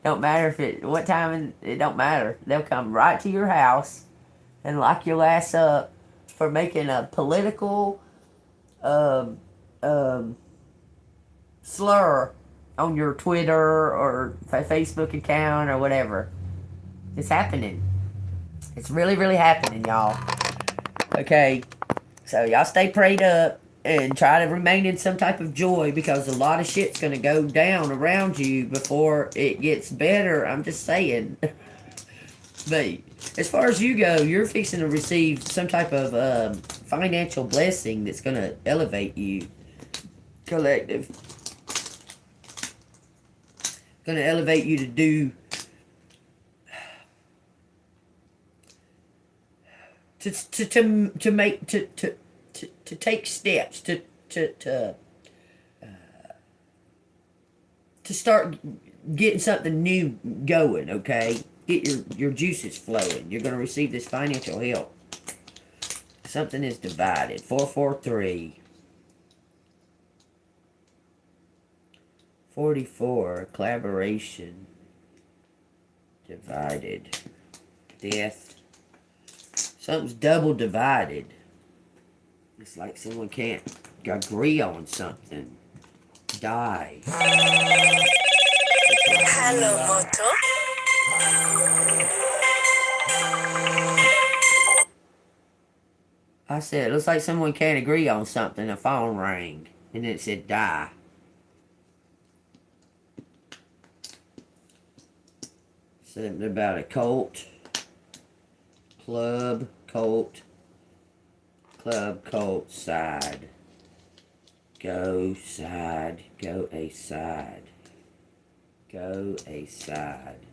don't matter if what time, it don't matter. They'll come right to your house and lock your ass up for making a political slur on your Twitter or Facebook account or whatever. It's happening. It's really, really happening, y'all. Okay, so y'all stay prayed up and try to remain in some type of joy because a lot of shit's going to go down around you before it gets better. I'm just saying. But as far as you go, you're fixing to receive some type of financial blessing that's going to elevate you. Collective. Going to elevate you to do... To make... To take steps. To start getting something new going, okay? Get your juices flowing. You're going to receive this financial help. Something is divided. 443. 44. Collaboration. Divided. Death. Something's double divided. It's like someone can't agree on something. Die. Hello, Moto. I said, it looks like someone can't agree on something. A phone rang. And it said die. Something about a cult. Club, cult. Club, cult, side. Go side. Go a side. Go a side.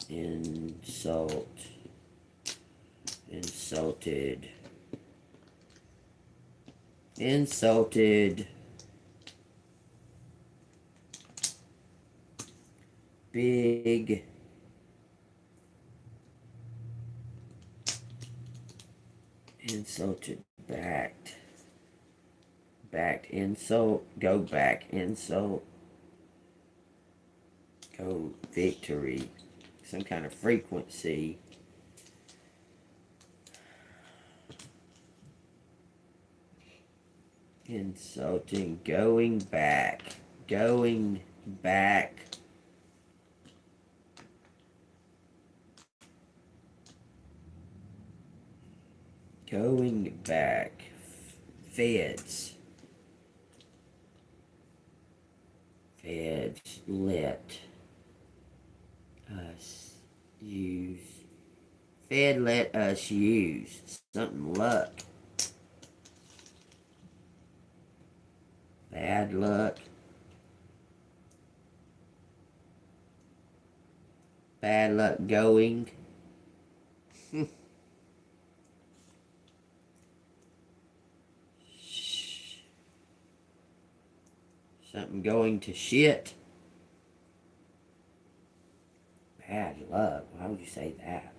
Insult. Insulted. Insulted. Big. Insulted. Backed. Backed. Insult. Go back. Insult. Go victory. Some kind of frequency. Insulting. Going back. Going back. Going back. Feds. Feds let us use. Fed let us use. Something luck. Bad luck. Bad luck going. Something going to shit. Bad luck. Why would you say that?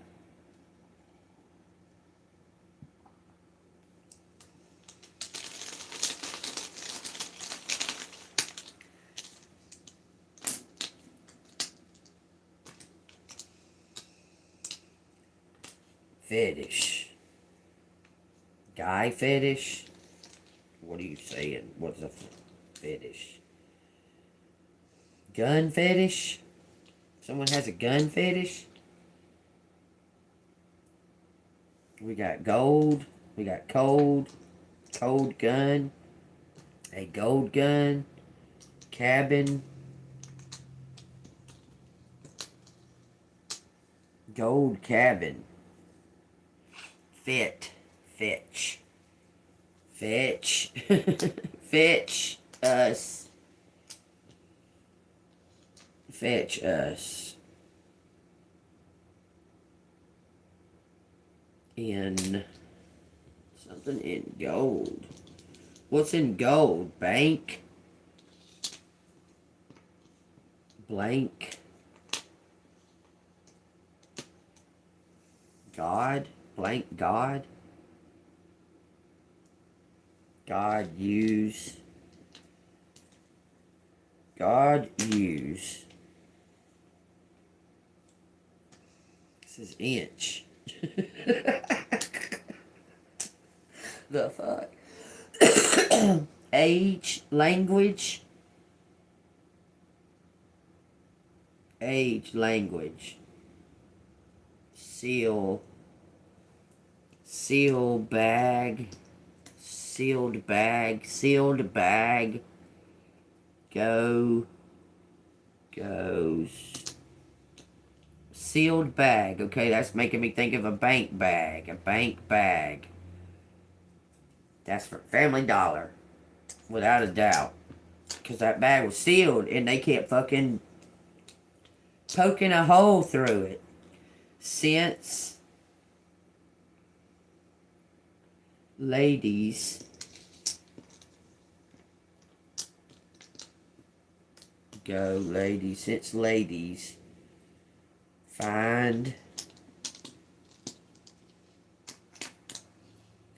Fetish. Guy fetish? What are you saying? What's a fetish? Gun fetish? Someone has a gun fetish? We got gold. We got cold. Cold gun. A gold gun. Cabin. Gold cabin. Fit. Fetch. Fetch. Fetch us. Fetch us. In something in gold. What's in gold? Bank. Blank. God. Blank God. God use. God use. This is inch. The fuck? Age, language. Age, language. Seal. Seal bag. Sealed bag. Sealed bag. Go. Goes. Sealed bag. Okay, that's making me think of a bank bag. A bank bag. That's for Family Dollar. Without a doubt. Because that bag was sealed and they kept fucking poking a hole through it. Since ladies go ladies, since ladies find,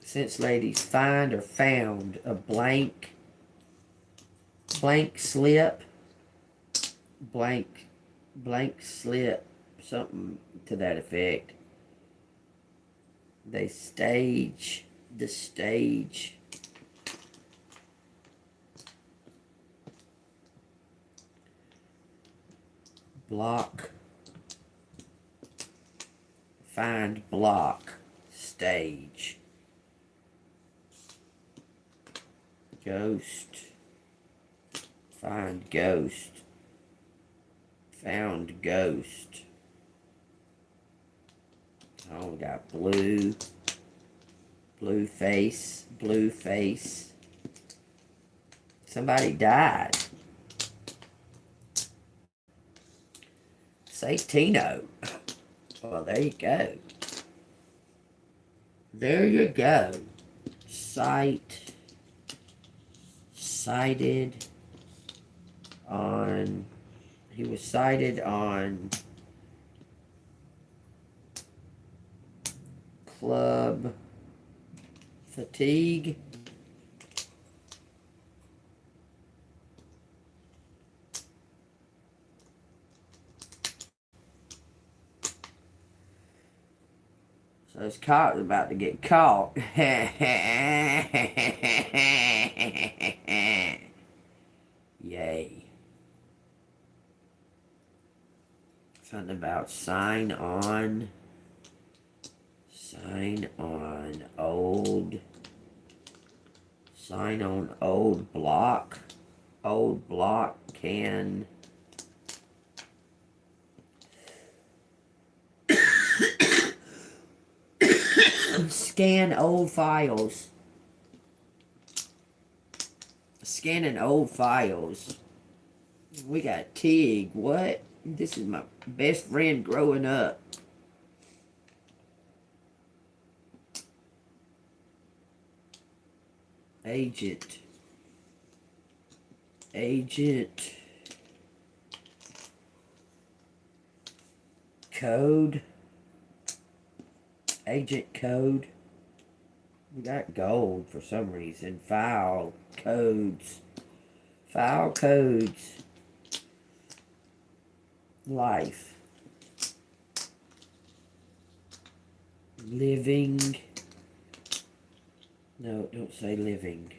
since ladies find or found a blank slip, blank slip, something to that effect. They stage the stage. Block. Find block. Stage. Ghost. Find ghost. Found ghost. Oh, we got blue. Blue face. Blue face. Somebody died. Say Tino. Well, there you go. There you go. Sight. Sighted on. He was sighted on club fatigue. So his cop is about to get caught. Yay. Something about sign on old block. Old block can scan old files. Scanning old files. We got Tig. What? This is my best friend growing up. Agent. Code. Agent code. We got gold for some reason. File codes. Life. Living. No, don't say living.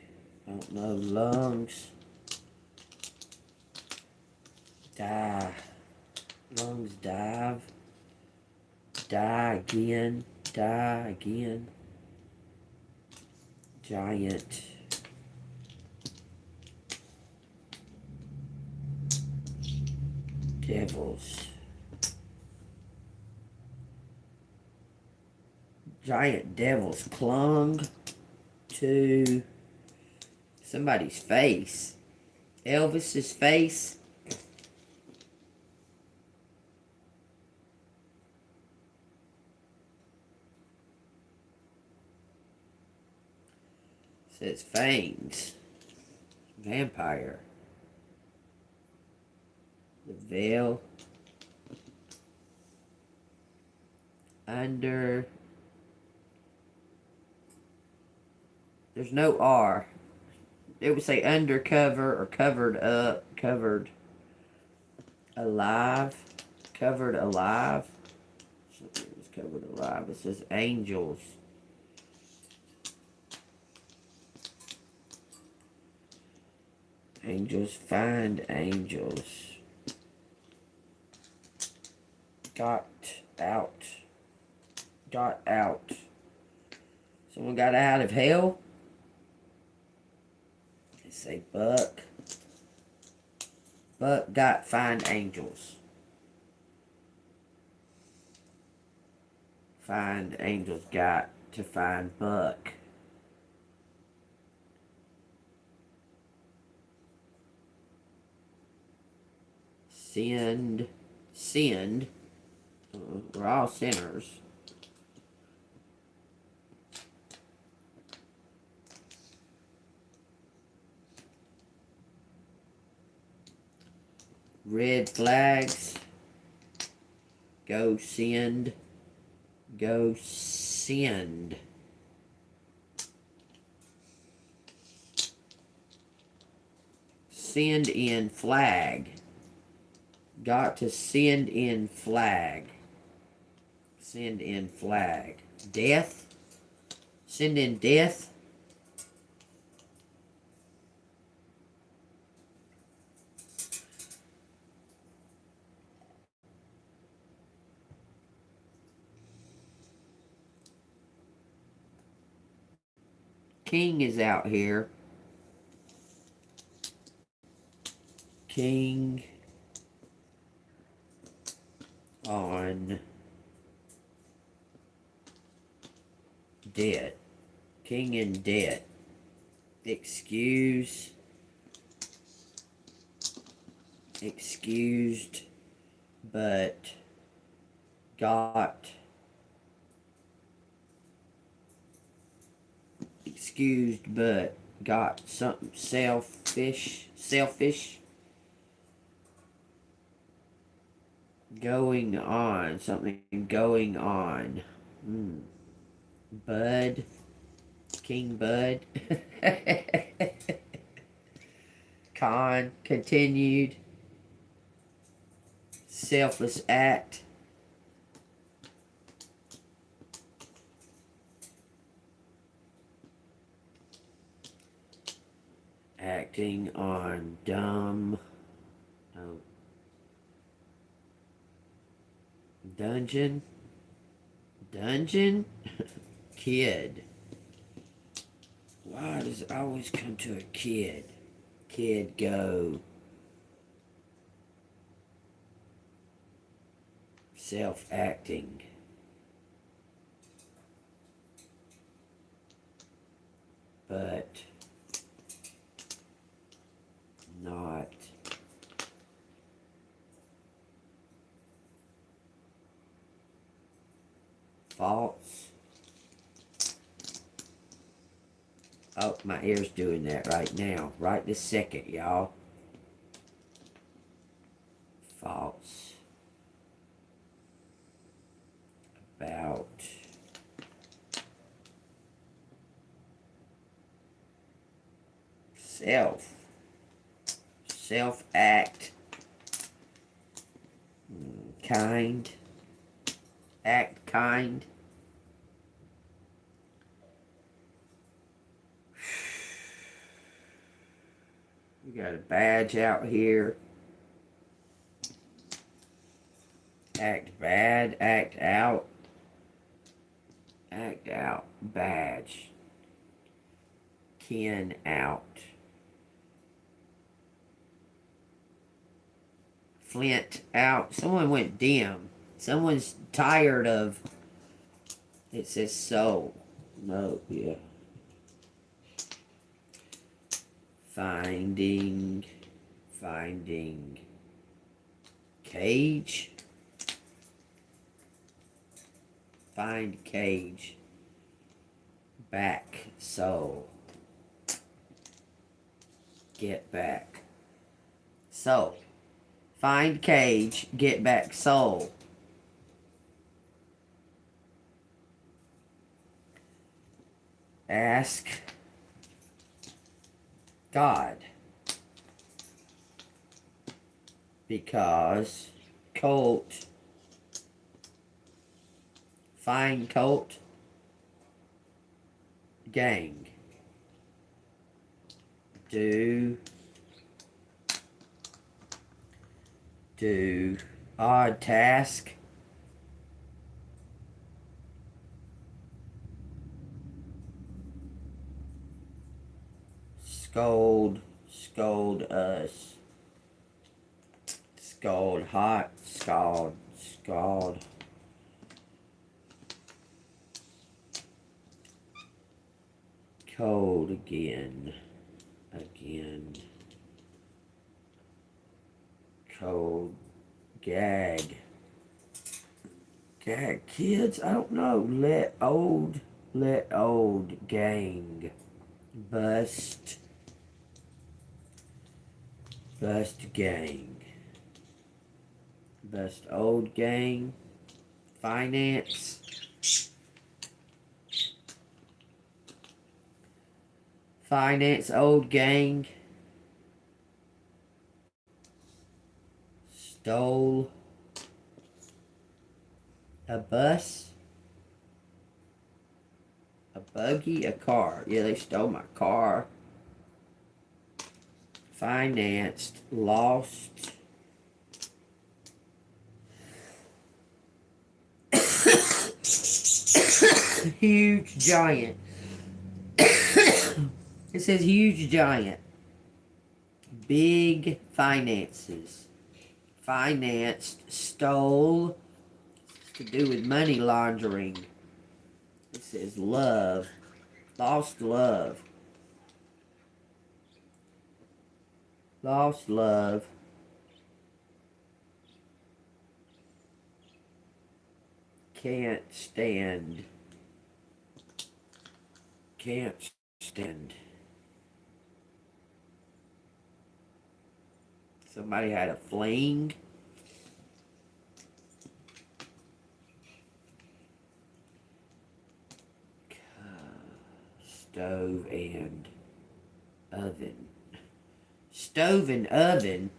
I don't know. Lungs. Die. Lungs dive. Die again. Giant. Devils. Giant devils clung to somebody's face. Elvis's face. Says fangs. Vampire. The veil. Under. There's no R. It would say undercover or covered up. Covered alive. Covered alive. Something was covered alive. It says angels. Angels, find angels. Got out. Someone got out of hell. They say Buck. Buck got find angels. Find angels got to find Buck. Send. We're all sinners. Red flags. Go send. Send in flag. Got to send in flag. Death. Send in death. King is out here. King on debt. King in debt. Excused, but got something selfish going on, something going on. Bud, King Bud. Con, continued. Selfless act. Acting on dumb. Oh. Dungeon. Kid. Why does it always come to a kid? Kid go. Self-acting. But not false. Oh, my ear's doing that right now. Right this second, y'all. False. About self-act, kind, act kind, we got a badge out here, act bad, act out, badge, kin out. Flint out. Someone went dim. Someone's tired of. It says soul. No, yeah. Finding cage. Find cage. Back soul. Get back. Soul. Find cage, get back soul. Ask God. Because colt. Find colt. Gang. Do odd task. Scold us. Scald hot, scald. Cold again. Cold. Gag kids, I don't know. Let old gang. Bust gang. Bust old gang. Finance. Old gang. Stole a bus. A buggy, a car. Yeah, they stole my car. Financed, lost. Huge giant. It says huge giant. Big finances. Financed, stole. To do with money laundering. It says love. Lost love. Lost love. Can't stand. Can't stand. Somebody had a fling. Stove and oven. Stove and oven.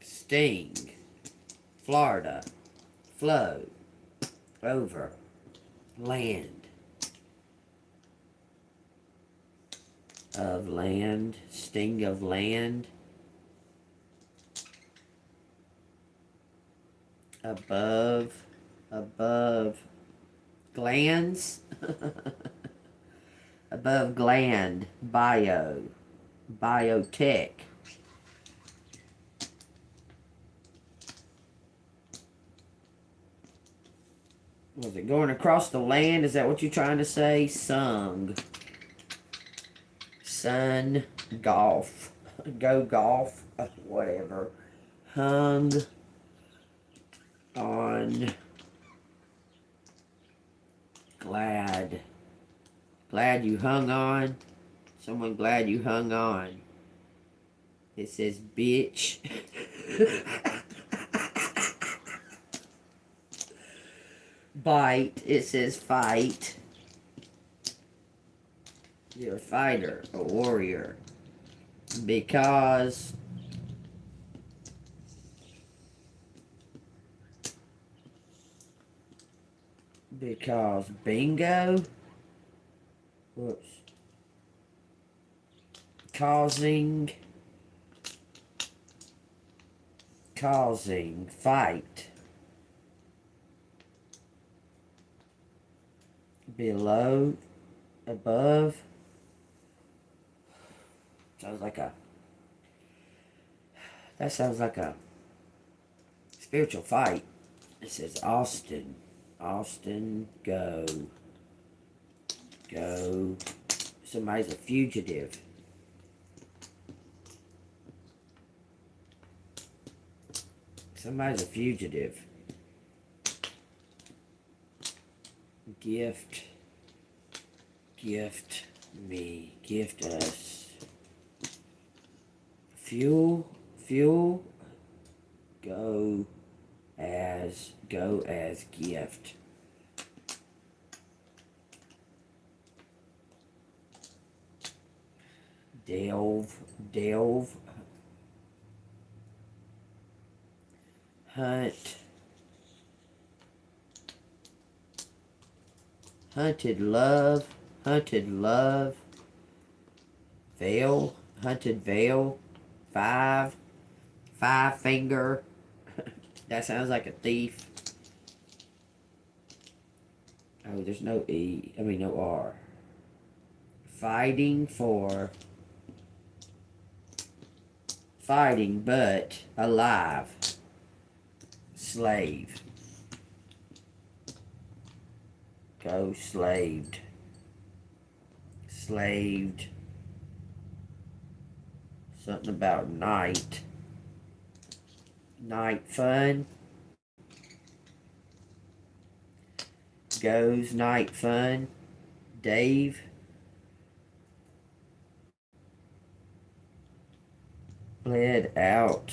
Sting. Florida. Flow. Over. Land. Of land. Sting of land. Above. Above. Glands. Above gland. Bio. Biotech. Was it going across the land? Is that what you're trying to say? Sung. Sun. Golf. Go golf. Whatever. Hung. On. Glad. Glad you hung on. Someone glad you hung on. It says bitch. Bite. It says fight. You're a fighter, a warrior. Because bingo. Whoops. Causing fight. Below, above. That sounds like a spiritual fight. It says Austin. Austin, go. Go. Somebody's a fugitive. Somebody's a fugitive. Gift. Gift me. Gift us. Fuel. Fuel. Go as gift. Delve. Hunt. Hunted love. Veil. Hunted veil. Five finger. That sounds like a thief. Oh, there's no E. I mean, no R. Fighting but alive. Slave. Go slaved. Slaved. Something about night. Night fun. Goes night fun. Dave. Bled out.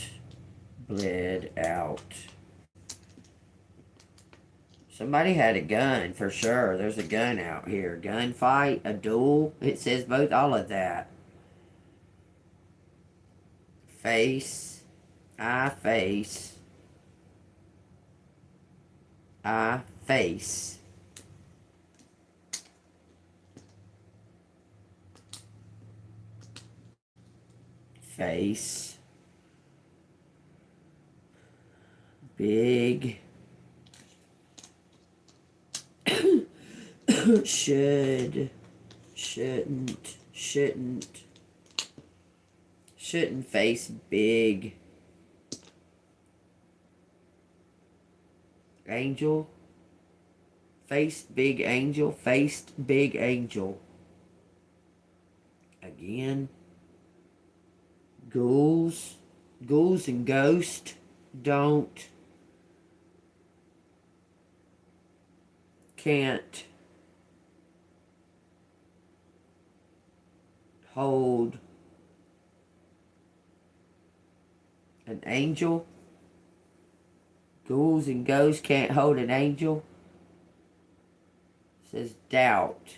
Somebody had a gun for sure. There's a gun out here. Gunfight, a duel. It says both, all of that. Face. I face. Face. Big. Shouldn't face big. Angel. Faced big angel. Faced big angel. Again. Ghouls. Ghouls and ghosts can't hold an angel. Ghouls and ghosts can't hold an angel. It says doubt.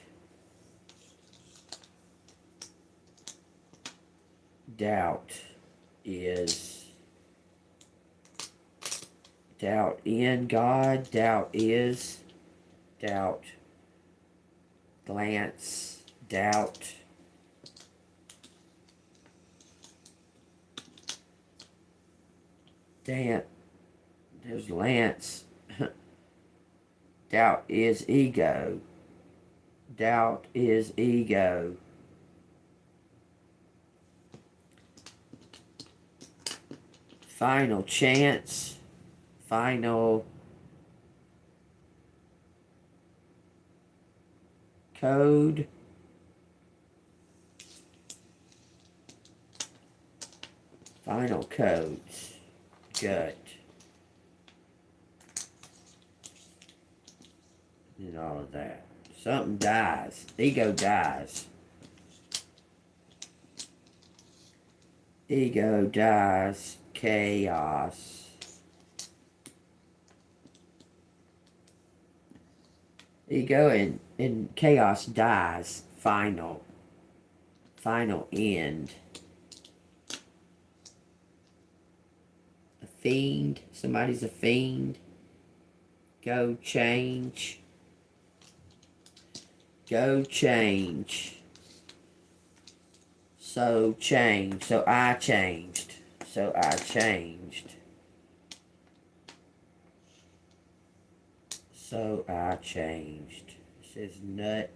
Doubt in God. Doubt is. Doubt. Glance. Doubt. Damn. There's Lance. Doubt is ego. Doubt is ego. Final chance. Final code. Final codes. Gut. And all of that. Something dies. Ego dies. Ego dies. Chaos. Ego and chaos dies. Final end. A fiend. Somebody's a fiend. Go change. Go change. So change. So I changed. So I changed. So I changed. It says nut.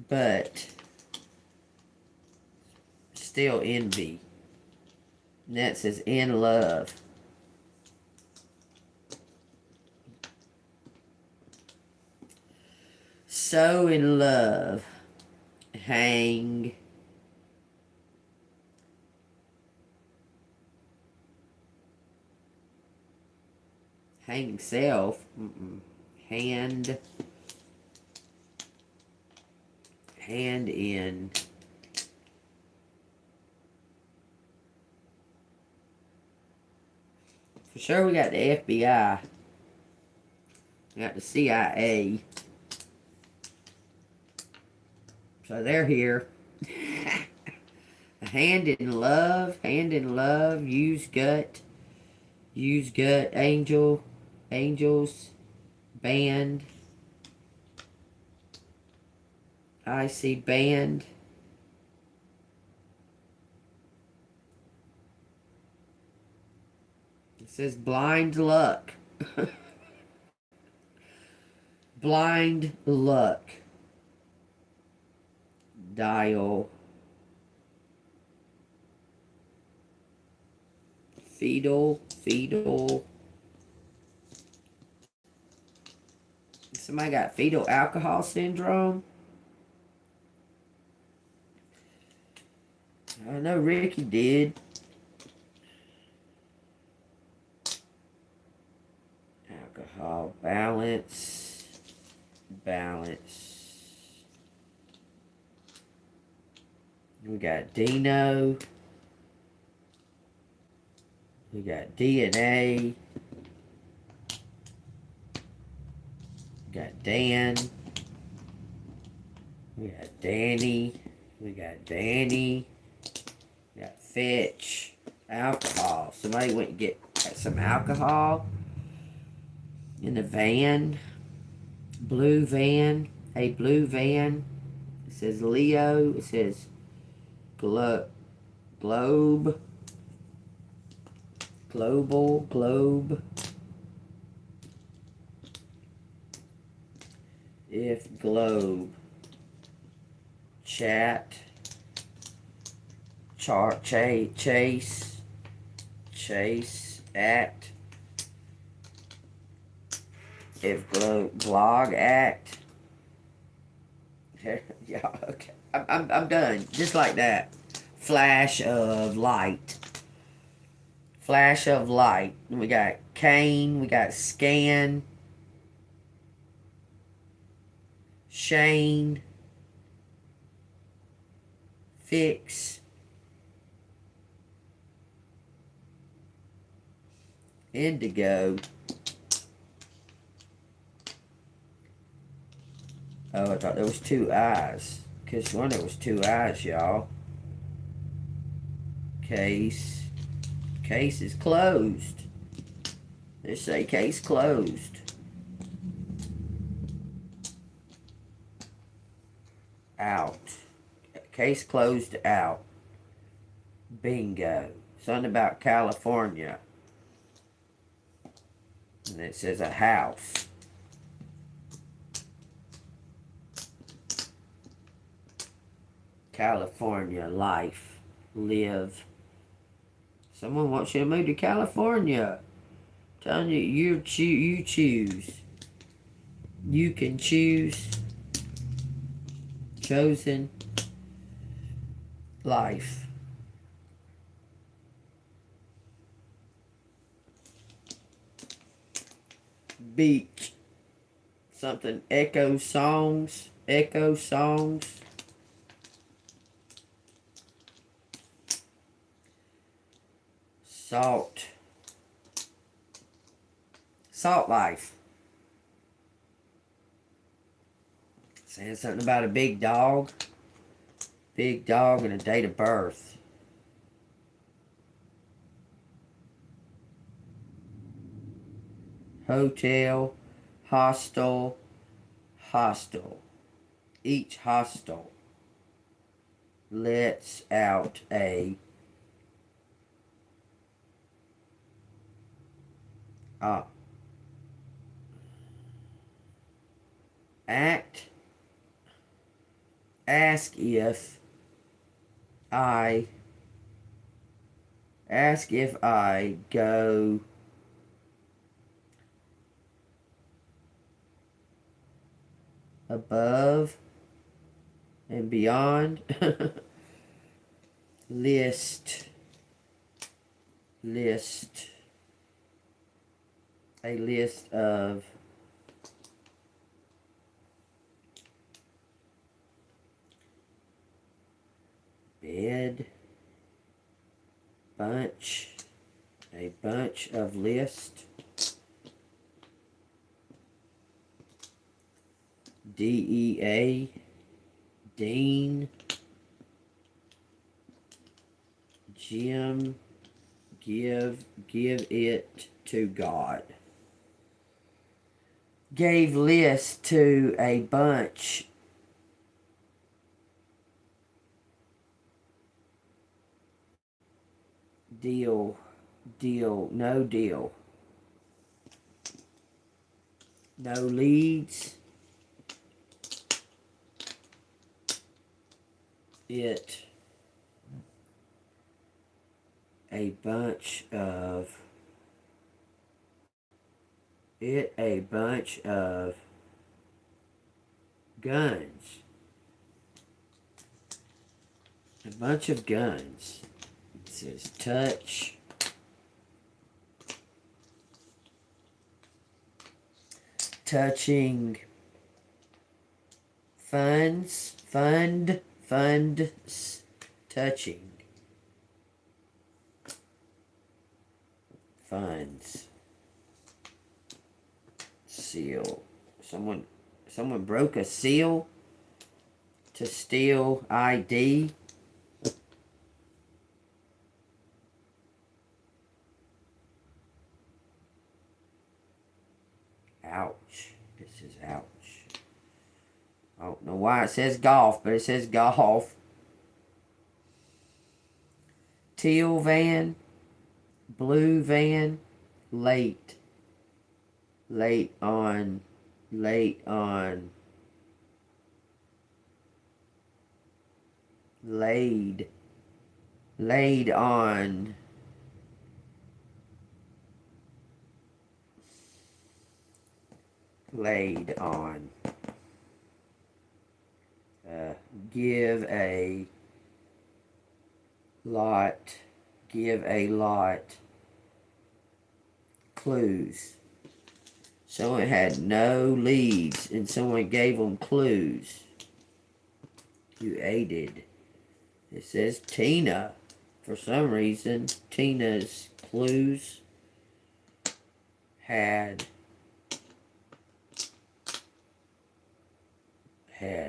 But still envy. And that says in love. So in love. Hang. Hang self. Hand. Hand in. For sure we got the FBI. We got the CIA. So they're here. A hand in love. Hand in love. Use gut. Use gut. Angel. Angels. Band. I see band. It says blind luck. Blind luck. Dial. Fetal. Somebody got fetal alcohol syndrome. I know Ricky did. Alcohol balance. We got Dino. We got DNA. We got Dan. We got Danny. We got Danny. We got Fetch. Alcohol. Somebody went to get some alcohol. in a van, blue van, a blue van. It says Leo. It says globe, globe. If globe, chat, chart, chase, act. If globe, blog, act. Yeah, okay. I'm done. Just like that. Flash of light. Flash of light. We got Kane. We got scan. Shane. Fix. Indigo. Oh, I thought there was two eyes. Cause one there was two eyes, y'all. Case. Case is closed. They say case closed. Out. Case closed out. Bingo. Something about California. And it says a house. California, life, live. Someone wants you to move to California. I'm telling you, you choose. You can choose. Chosen life. Beach. Something. Echo songs. Echo songs. Salt. Salt life. Saying something about a big dog. Big dog and a date of birth. Hotel. Hostel. Hostel. Each hostel lets out a act. Ask if I go above and beyond. List. A list of bed. Bunch. A bunch of list. DEA. Dean. Jim. Give it to God. Gave list to a bunch. Deal, no deal. No leads. It a bunch of guns. A bunch of guns. It says touch. Touching. Funds. Touching. Funds. Seal. Someone broke a seal to steal ID. I don't know why it says golf, but it says golf. Teal van, blue van, late. Late on, late on. Laid. Laid on. Laid on. Give a lot. Give a lot. Clues. Someone had no leads and someone gave them clues. You aided. It says Tina. For some reason, Tina's clues had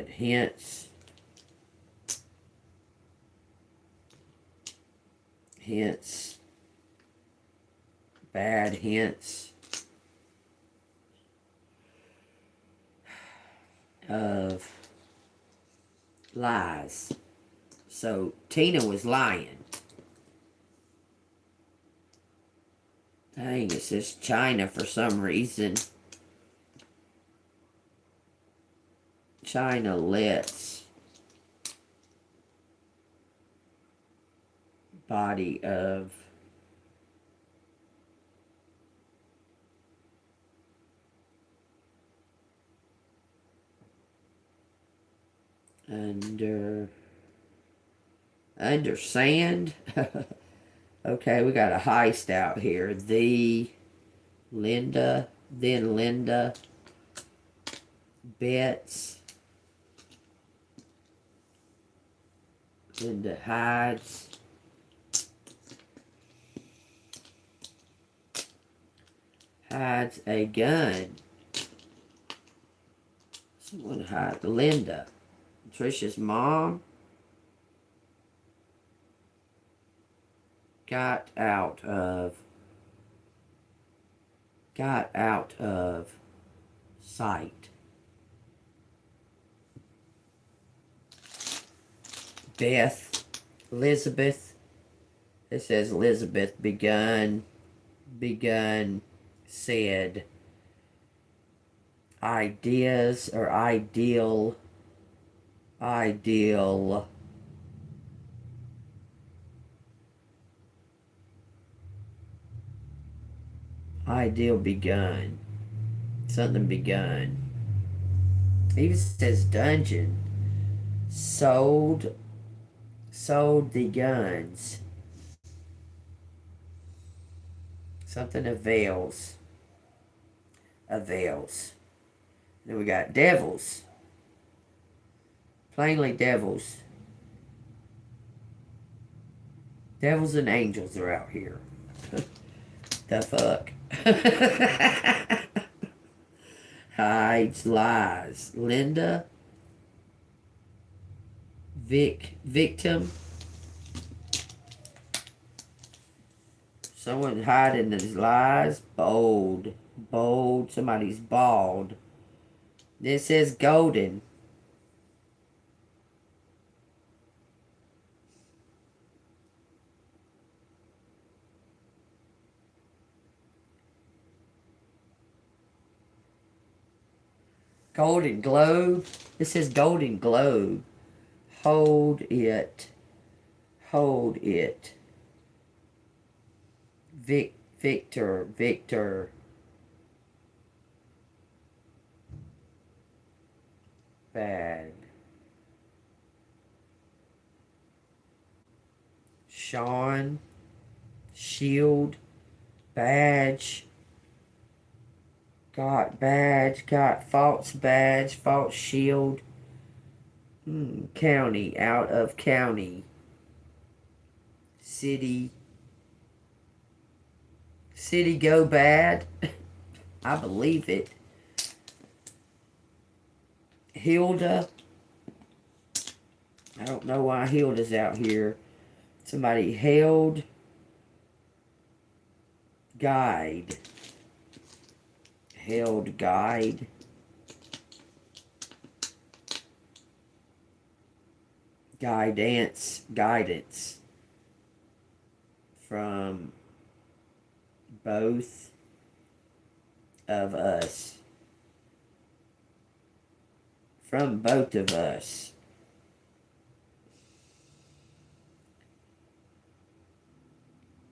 hints. Hints. Bad hints. Of lies. So Tina was lying. Dang, it says China for some reason. China lets body of under sand. Okay, we got a heist out here. The Linda, then Linda bets. Linda hides. Hides a gun. Someone hides Linda. Trisha's mom got out of sight. Beth, Elizabeth. It says Elizabeth begun, said. Ideas or ideal. Ideal begun. Something begun. It even says dungeon. Sold the guns. Something avails. Then we got devils. Plainly devils. Devils and angels are out here. The fuck? Hides lies. Linda. Victim. Someone hiding his lies. Bold. Somebody's bald. This says golden. Golden globe. It says golden globe. Hold it. Victor. Bad. Sean. Shield. Badge. Got badge. Got false badge. False shield. County. Out of county. City go bad. I believe it. Hilda. I don't know why Hilda's out here. Somebody held. Guide. Held guide. guidance from both of us. From both of us.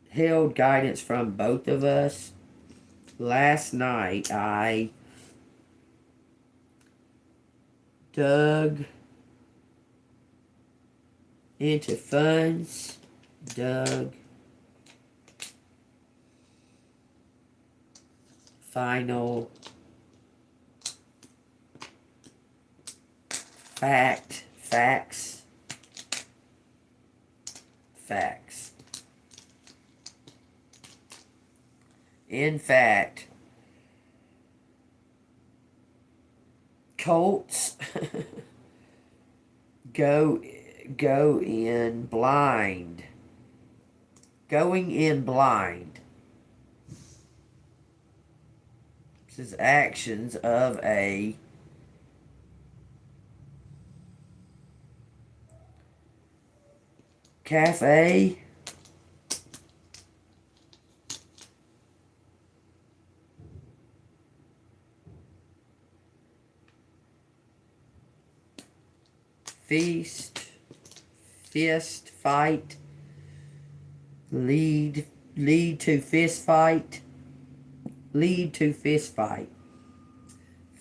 Held guidance from both of us. Last night I dug into funds. Dug. Final. Facts. In fact, Colts go in blind. Going in blind. This is actions of a cafe fist fight, lead to fist fight,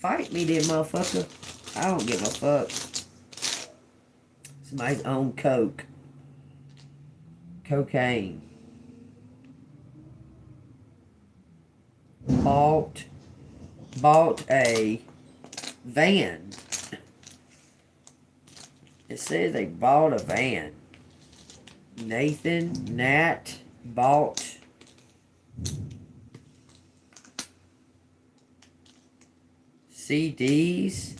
Fight me, then, motherfucker. I don't give a fuck. Somebody's own cocaine. Bought a van. It says they bought a van. Nat bought CDs.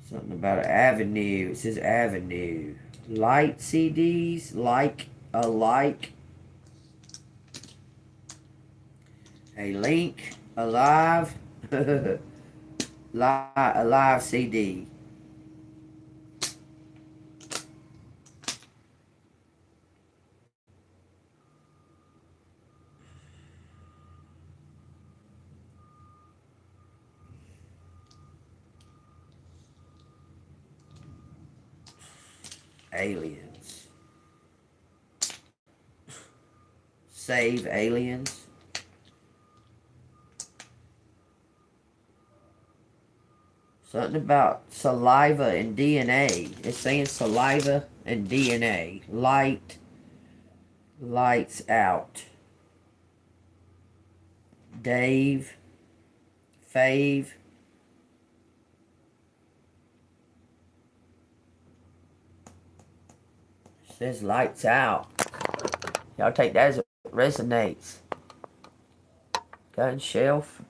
Something about an avenue. It says avenue. Light CDs. Like. A link. Alive. A live CD. Aliens. Save aliens. Something about saliva and DNA. It's saying saliva and DNA. Lights out. Dave. Fave. Says lights out. Y'all take that as it resonates. Gun shelf.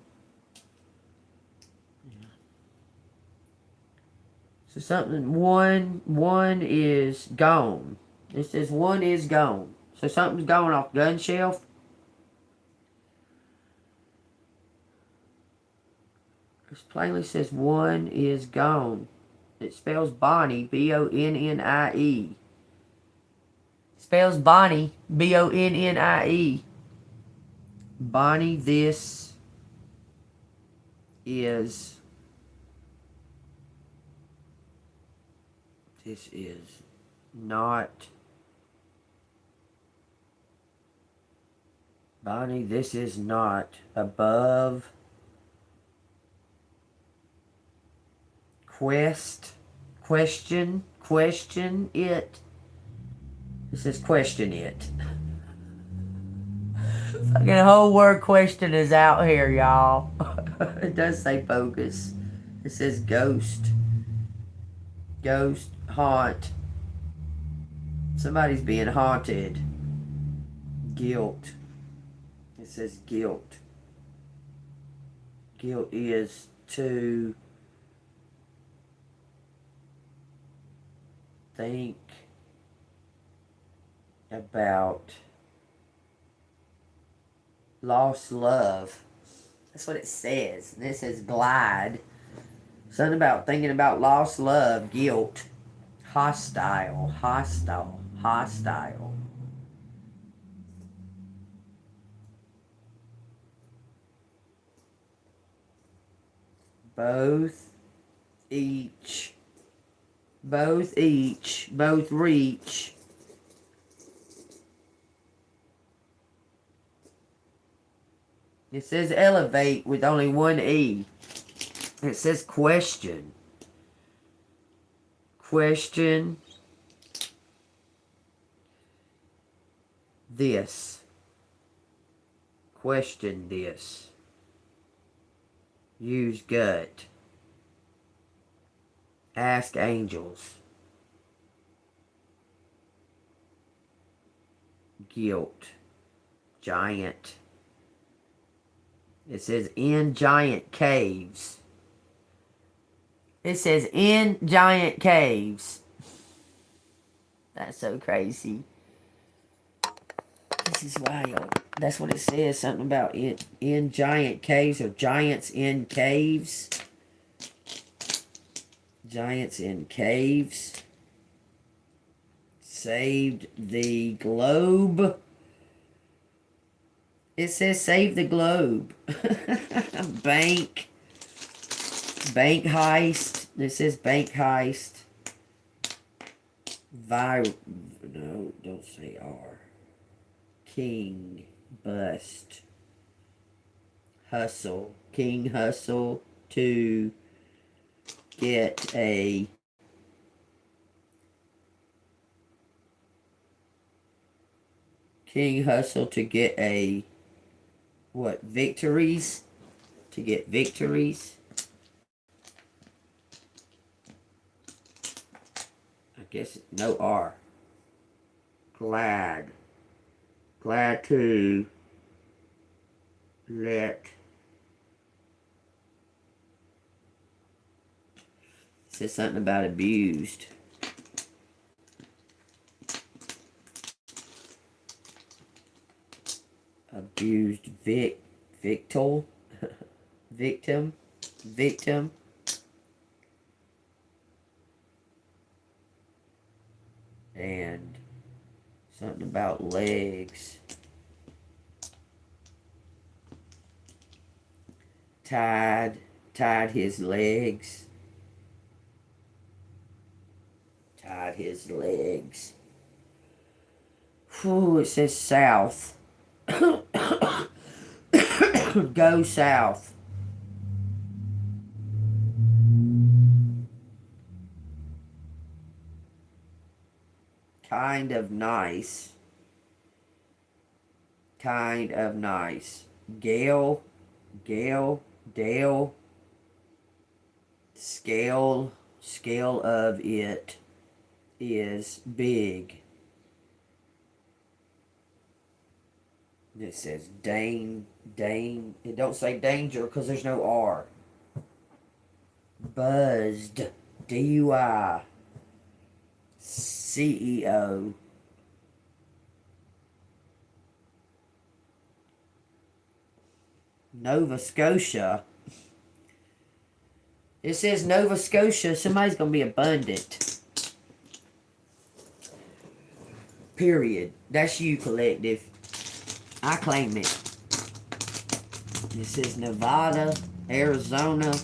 So something, one is gone. It says one is gone. So something's going off gun shelf. It plainly says one is gone. It spells Bonnie, B-O-N-N-I-E. Spells Bonnie, B-O-N-N-I-E. Bonnie, this is not. Bonnie, this is not above question it. It says question it. Fucking whole word question is out here, y'all. It does say focus. It says ghost. Ghost, haunt. Somebody's being haunted. Guilt. It says guilt. Guilt is to think about lost love. That's what it says. And it says glide. Something about thinking about lost love, guilt, hostile, hostile, hostile. Both, each, both reach. It says elevate with only one E. It says question. Question this. Question this. Use gut. Ask angels. Guilt. Giant. It says in giant caves. It says in giant caves. That's so crazy. This is wild. That's what it says. Something about it in giant caves, or giants in caves. Giants in caves. Saved the globe. It says save the globe. Bank heist. It says bank heist. No, don't say R. King bust. Hustle. King hustle to get a what? Victories? To get victories? I guess no R. Glad to let. It says something about abused. Abused victim. And something about legs. Tied his legs. Tied his legs. Whew, it says south. Go south. Kind of nice. Gale, Dale. Scale of it is big. It says Dane. It don't say danger because there's no R. Buzzed. DUI. CEO. Nova Scotia. It says Nova Scotia. Somebody's going to be abundant. Period. That's you, collective. I claim it. This is Nevada, Arizona.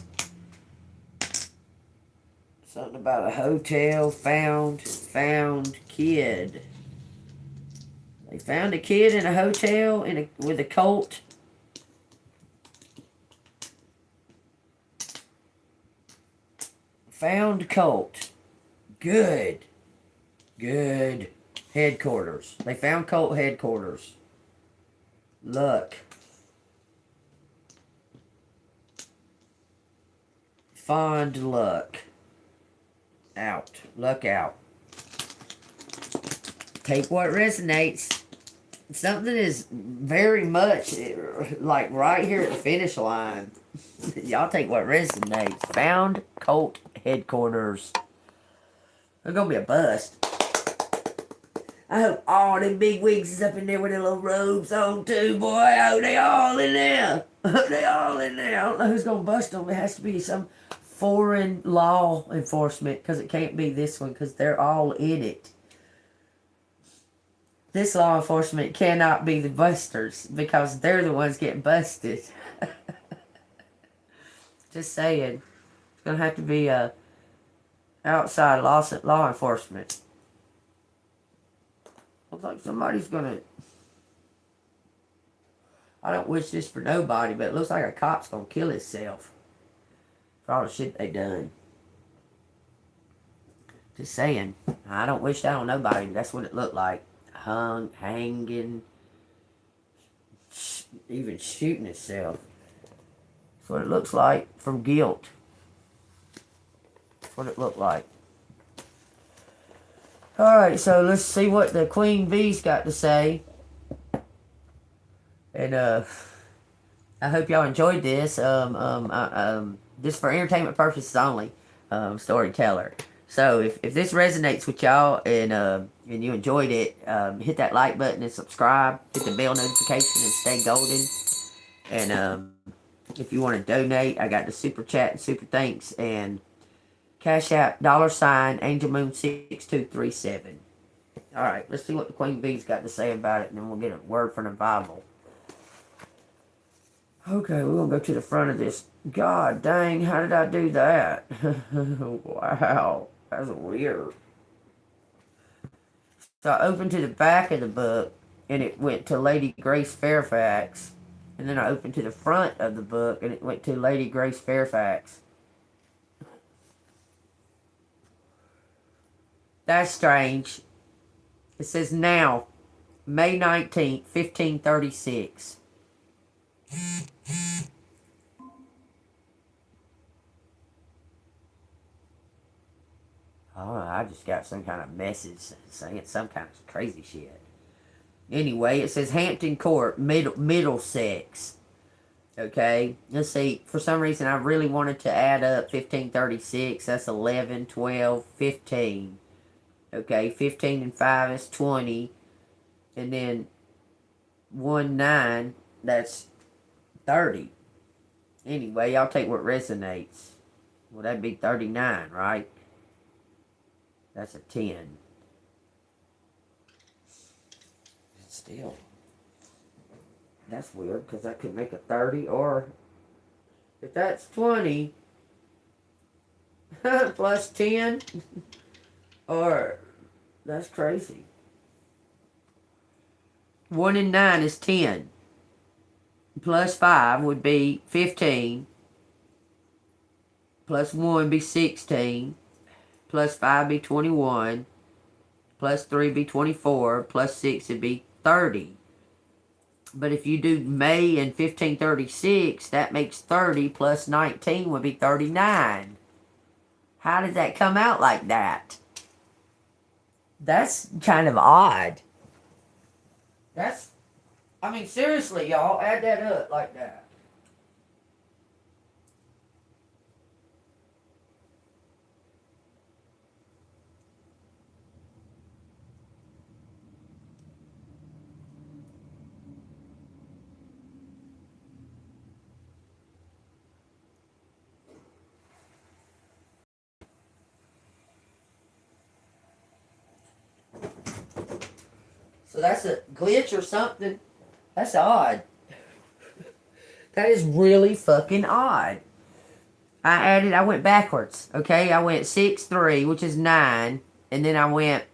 Something about a hotel. Found kid. They found a kid in a hotel with a colt. Found colt. Good. Headquarters. They found colt headquarters. Luck. Fond luck. Out. Luck out. Take what resonates. Something is very much like right here at the finish line. Y'all take what resonates. Found colt headquarters. They're gonna be a bust. I hope all them big wigs is up in there with their little robes on too, boy. I hope they all in there. They all in there. I don't know who's gonna bust them. It has to be some foreign law enforcement because it can't be this one because they're all in it. This law enforcement cannot be the busters because they're the ones getting busted. Just saying. It's gonna have to be outside law enforcement. Looks like somebody's gonna. I don't wish this for nobody, but it looks like a cop's gonna kill himself for all the shit they done. Just saying. I don't wish that on nobody. That's what it looked like. Hung, hanging, even shooting himself. That's what it looks like from guilt. That's what it looked like. Alright, so let's see what the Queen Bee's got to say. And I hope y'all enjoyed this. This for entertainment purposes only. Storyteller. So if this resonates with y'all and you enjoyed it, hit that like button and subscribe. Hit the bell notification and stay golden. And if you want to donate, I got the super chat and super thanks and Cash App $ Angel Moon 6237. All right, let's see what the Queen Bee's got to say about it, and then we'll get a word from the Bible. Okay, we're gonna go to the front of this. God dang, how did I do that? Wow, that's weird. So I opened to the back of the book, and it went to Lady Grace Fairfax. And then I opened to the front of the book, and it went to Lady Grace Fairfax. That's strange. It says now, May 19th, 1536. Oh, I just got some kind of message saying some kind of crazy shit. Anyway, it says Hampton Court, Middlesex. Okay, let's see. For some reason, I really wanted to add up 1536. That's 11, 12, 15. Okay, 15 and 5 is 20. And then 1, 9, that's 30. Anyway, I'll take what resonates. Well, that'd be 39, right? That's a 10. Still. That's weird, because I could make a 30, or if that's 20, plus 10, or that's crazy. 1 and 9 is 10. Plus 5 would be 15. Plus 1 would be 16. Plus 5 be 21. Plus 3 be 24. Plus 6 would be 30. But if you do May in 1536, that makes 30 plus 19 would be 39. How did that come out like that? That's kind of odd. I mean, seriously, y'all, add that up like that. So that's a glitch or something. That's odd. That is really fucking odd. I went backwards. Okay, I went 6, 3, which is 9, and then I went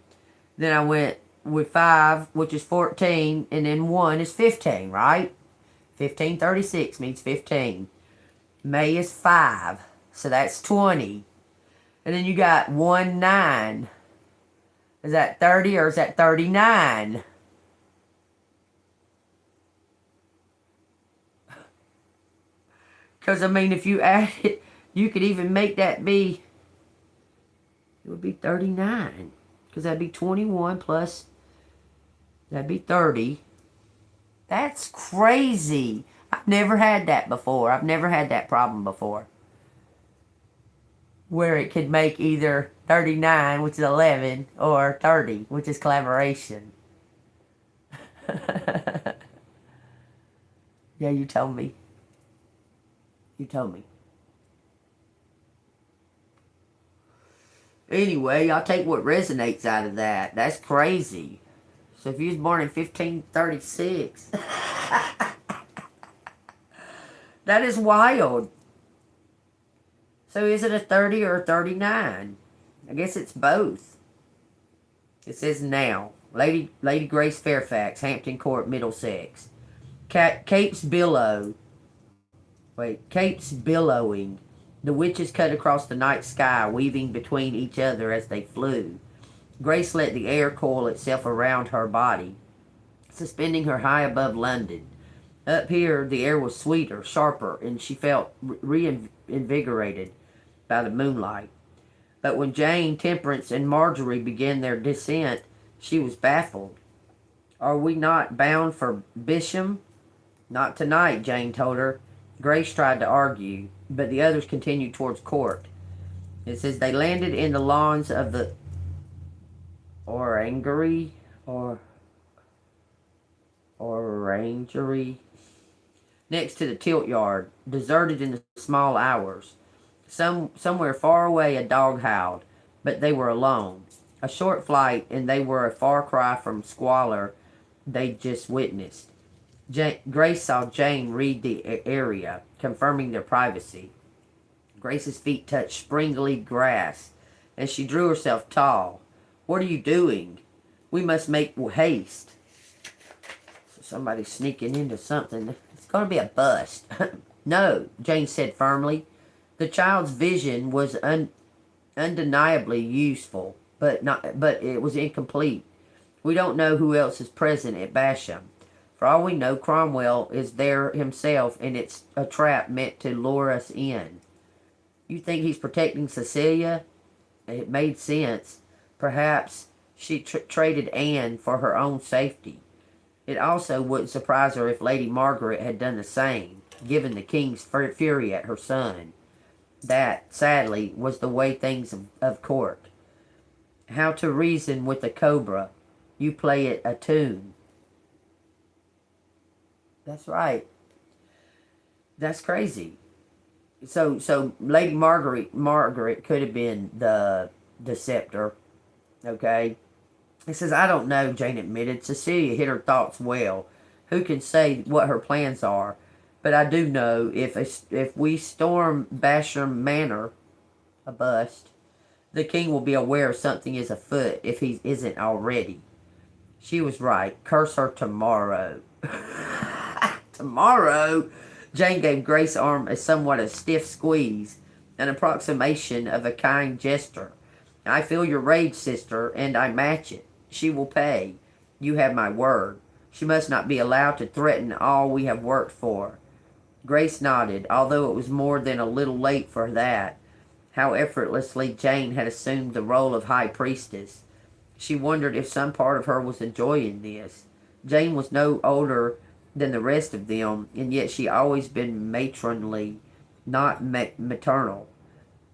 with 5, which is 14, and then 1 is 15, right? 1536 means 15. May is 5, so that's 20. And then you got 1, 9. Is that 30 or is that 39? Because, I mean, if you add it, you could even make that be, it would be 39. Because that'd be 21 plus, that'd be 30. That's crazy. I've never had that before. I've never had that problem before. Where it could make either 39, which is 11, or 30, which is collaboration. Yeah, you told me. You told me. Anyway, I'll take what resonates out of that. That's crazy. So if you was born in 1536, that is wild. So is it a 30 or a 39? I guess it's both. It says now. Lady Grace Fairfax, Hampton Court, Middlesex. Capes billowing. The witches cut across the night sky, weaving between each other as they flew. Grace let the air coil itself around her body, suspending her high above London. Up here, the air was sweeter, sharper, and she felt reinvigorated by the moonlight. But when Jane, Temperance, and Marjorie began their descent, she was baffled. Are we not bound for Bisham? Not tonight, Jane told her. Grace tried to argue, but the others continued towards court. It says they landed in the lawns of the orangery, next to the tilt yard, deserted in the small hours. Somewhere far away a dog howled, but they were alone. A short flight, and they were a far cry from squalor they'd just witnessed. Grace saw Jane read the area, confirming their privacy. Grace's feet touched springly grass, and she drew herself tall. What are you doing? We must make haste. So somebody's sneaking into something. It's going to be a bust. No, Jane said firmly. The child's vision was undeniably useful, but it was incomplete. We don't know who else is present at Basham. For all we know, Cromwell is there himself, and it's a trap meant to lure us in. You think he's protecting Cecilia? It made sense. Perhaps she traded Anne for her own safety. It also wouldn't surprise her if Lady Margaret had done the same, given the king's fury at her son. That, sadly, was the way things of court. How to reason with the cobra. You play it a tune. That's right. That's crazy. So Lady Margaret could have been the deceptor. Okay? It says, I don't know, Jane admitted. Cecilia hid her thoughts well. Who can say what her plans are? But I do know if we storm Basham Manor, a bust, the king will be aware something is afoot if he isn't already. She was right. Curse her tomorrow. Tomorrow? Jane gave Grace's arm a somewhat stiff squeeze, an approximation of a kind gesture. I feel your rage, sister, and I match it. She will pay. You have my word. She must not be allowed to threaten all we have worked for. Grace nodded, although it was more than a little late for that. How effortlessly Jane had assumed the role of high priestess. She wondered if some part of her was enjoying this. Jane was no older than the rest of them, and yet she always been matronly, not maternal.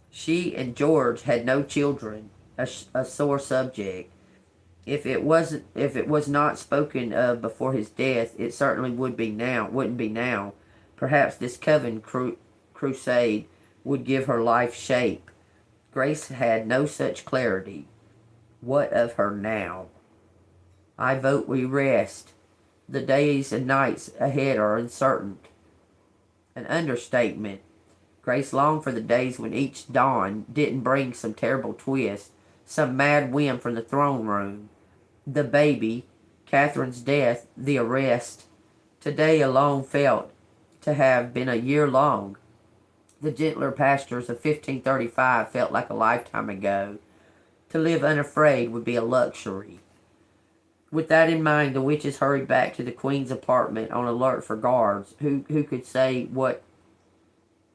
She and George had no children, a sore subject. If it was not spoken of before his death, it certainly wouldn't be now. Perhaps this coven crusade would give her life shape. Grace had no such clarity. What of her now? I vote we rest. The days and nights ahead are uncertain. An understatement. Grace longed for the days when each dawn didn't bring some terrible twist, some mad whim from the throne room. The baby, Catherine's death, the arrest. Today alone felt to have been a year long. The gentler pastures of 1535 felt like a lifetime ago. To live unafraid would be a luxury. With that in mind, the witches hurried back to the Queen's apartment on alert for guards who could say what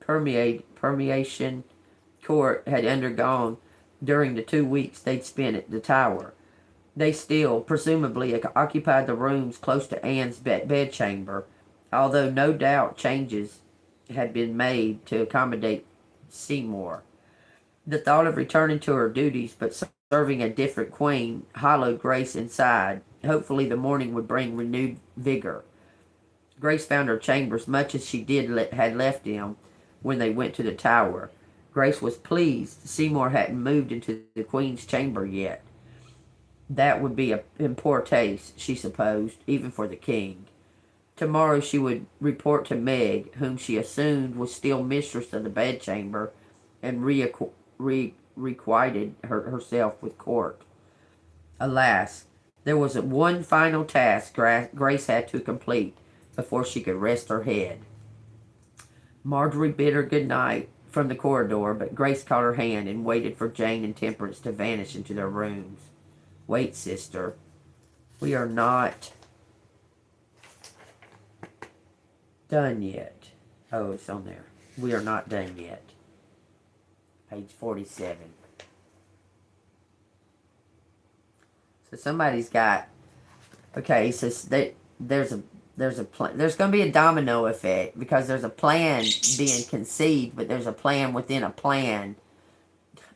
permeation court had undergone during the 2 weeks they'd spent at the Tower. They still, presumably, occupied the rooms close to Anne's bedchamber, although no doubt changes had been made to accommodate Seymour. The thought of returning to her duties but serving a different queen hollowed Grace inside. Hopefully the morning would bring renewed vigor. Grace found her chambers much as she had left them, when they went to the tower. Grace was pleased Seymour hadn't moved into the Queen's chamber yet. That would be in poor taste, she supposed, even for the King. Tomorrow she would report to Meg, whom she assumed was still mistress of the bedchamber, and requited herself with court. Alas, there was one final task Grace had to complete before she could rest her head. Marjorie bid her good night from the corridor, but Grace caught her hand and waited for Jane and Temperance to vanish into their rooms. Wait, sister. We are not done yet. Oh, it's on there. We are not done yet. Page 47. So somebody's got... Okay, so there's going to be a domino effect because there's a plan being conceived, but there's a plan within a plan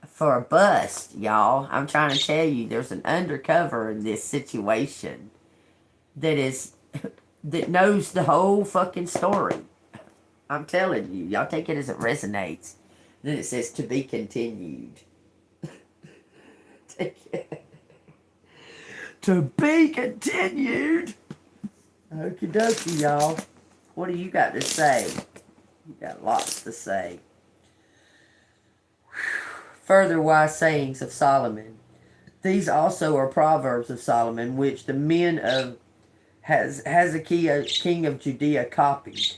for a bust, y'all. I'm trying to tell you, there's an undercover in this situation that knows the whole fucking story. I'm telling you, y'all take it as it resonates. Then it says to be continued. To be continued. Okie dokie, y'all. What do you got to say? You got lots to say. Further wise sayings of Solomon. These also are proverbs of Solomon, which the men of Hezekiah, king of Judea, copied.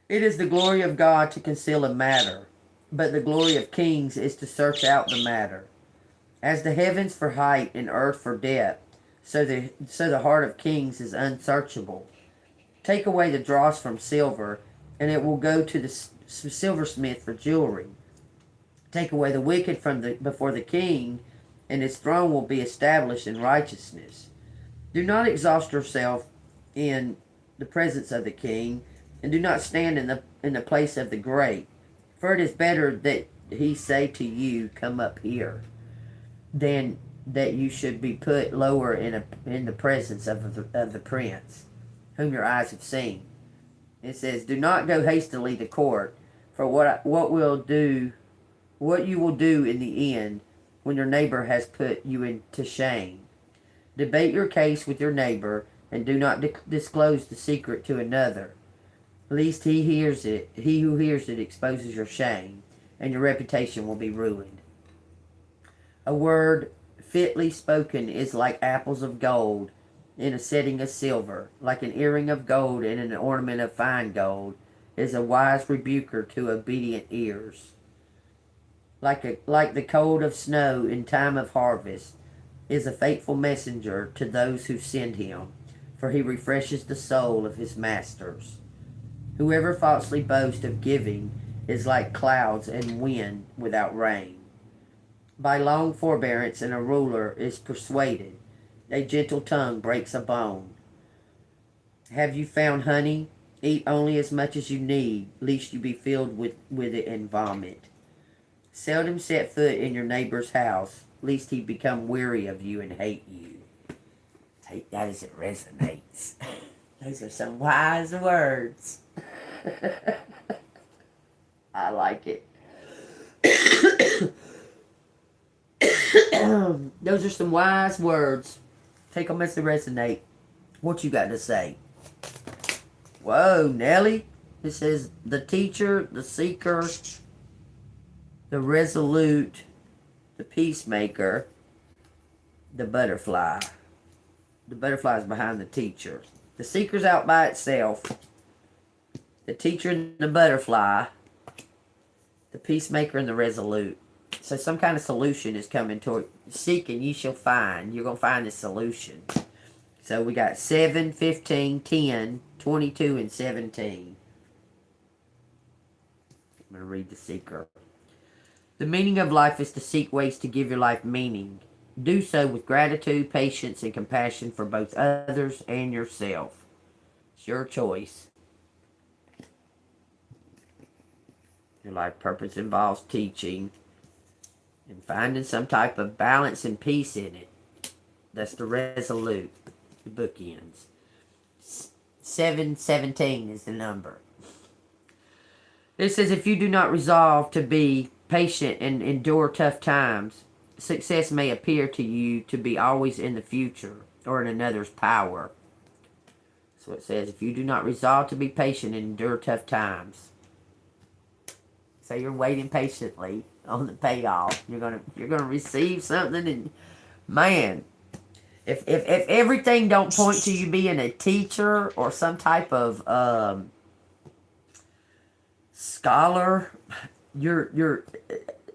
It is the glory of God to conceal a matter, but the glory of kings is to search out the matter. As the heavens for height and earth for depth, so the heart of kings is unsearchable. Take away the dross from silver, and it will go to the silversmith for jewelry. Take away the wicked from before the king, and his throne will be established in righteousness. Do not exhaust yourself in the presence of the king, and do not stand in the place of the great. For it is better that he say to you, "Come up here," than that you should be put lower in the presence of the prince, whom your eyes have seen. It says, "Do not go hastily to court, for what you will do in the end when your neighbor has put you into shame. Debate your case with your neighbor, and do not disclose the secret to another, lest he who hears it exposes your shame, and your reputation will be ruined. A word fitly spoken is like apples of gold in a setting of silver, like an earring of gold in an ornament of fine gold, is a wise rebuker to obedient ears. Like the cold of snow in time of harvest is a faithful messenger to those who send him, for he refreshes the soul of his masters. Whoever falsely boasts of giving is like clouds and wind without rain. By long forbearance and a ruler is persuaded. A gentle tongue breaks a bone. Have you found honey? Eat only as much as you need, lest you be filled with it and vomit. Seldom set foot in your neighbor's house, lest he become weary of you and hate you. Take that as it resonates. Those are some wise words. I like it. Those are some wise words. Take them as they resonate. What you got to say? Whoa, Nelly. It says the teacher, the seeker, the resolute, the peacemaker, the butterfly. The butterfly is behind the teacher. The seeker's out by itself. The teacher and the butterfly. The peacemaker and the resolute. So some kind of solution is coming toward seek and ye shall find. You're going to find the solution. So we got 7, 15, 10, 22, and 17. I'm going to read the seeker. The meaning of life is to seek ways to give your life meaning. Do so with gratitude, patience, and compassion for both others and yourself. It's your choice. Your life purpose involves teaching and finding some type of balance and peace in it. That's the resolute. The book ends. 717 is the number. It says, if you do not resolve to be patient and endure tough times, success may appear to you to be always in the future or in another's power. So it says, if you do not resolve to be patient and endure tough times. So you're waiting patiently on the payoff. You're gonna receive something, and man, if everything don't point to you being a teacher or some type of scholar, you're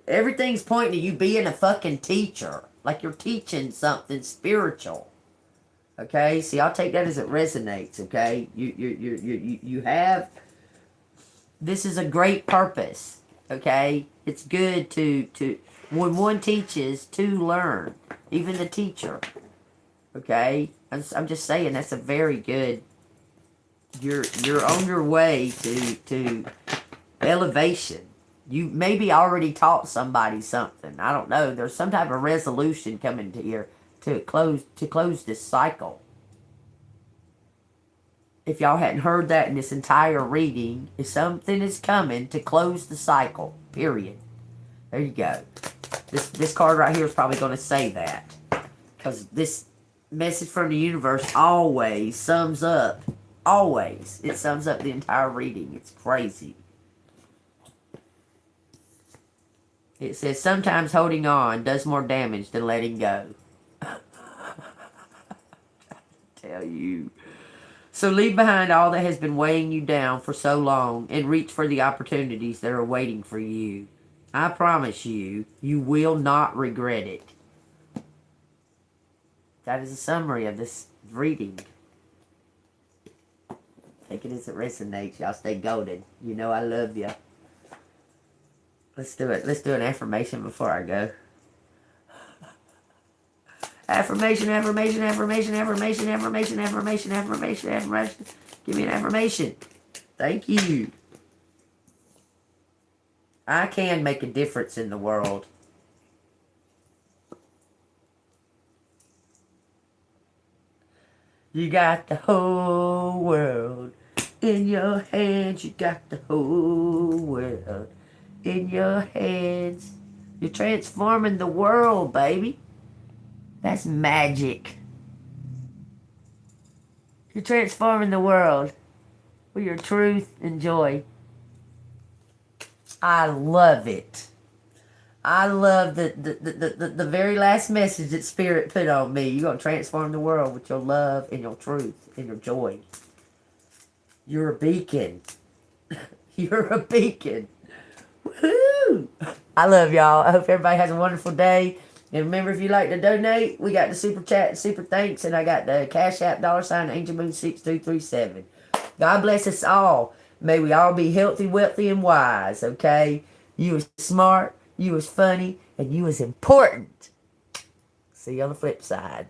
everything's pointing to you being a fucking teacher. Like you're teaching something spiritual. Okay, see, I'll take that as it resonates. Okay, you have, this is a great purpose. Okay, it's good to when one teaches to learn, even the teacher. Okay, I'm just saying that's a very good. You're on your way to elevation. You maybe already taught somebody something. I don't know. There's some type of resolution coming to here to close this cycle. If y'all hadn't heard that in this entire reading, if something is coming to close the cycle, period. There you go. This card right here is probably going to say that. Because this message from the universe always sums up. Always. It sums up the entire reading. It's crazy. It says, sometimes holding on does more damage than letting go. Tell you. So leave behind all that has been weighing you down for so long and reach for the opportunities that are waiting for you. I promise you, you will not regret it. That is a summary of this reading. Take it as it resonates. Y'all stay golden. You know I love you. Let's do it. Let's do an affirmation before I go. Affirmation, affirmation, affirmation, affirmation, affirmation, affirmation, affirmation, affirmation. Give me an affirmation. Thank you. I can make a difference in the world. You got the whole world in your hands. You got the whole world in your hands. You're transforming the world, baby. That's magic. You're transforming the world with your truth and joy. I love it. I love the very last message that Spirit put on me. You're going to transform the world with your love and your truth and your joy. You're a beacon. You're a beacon. Woohoo! I love y'all. I hope everybody has a wonderful day. And remember, if you'd like to donate, we got the super chat and super thanks, and I got the Cash App $AngelMoon6237. God bless us all. May we all be healthy, wealthy, and wise, okay? You was smart, you was funny, and you was important. See you on the flip side.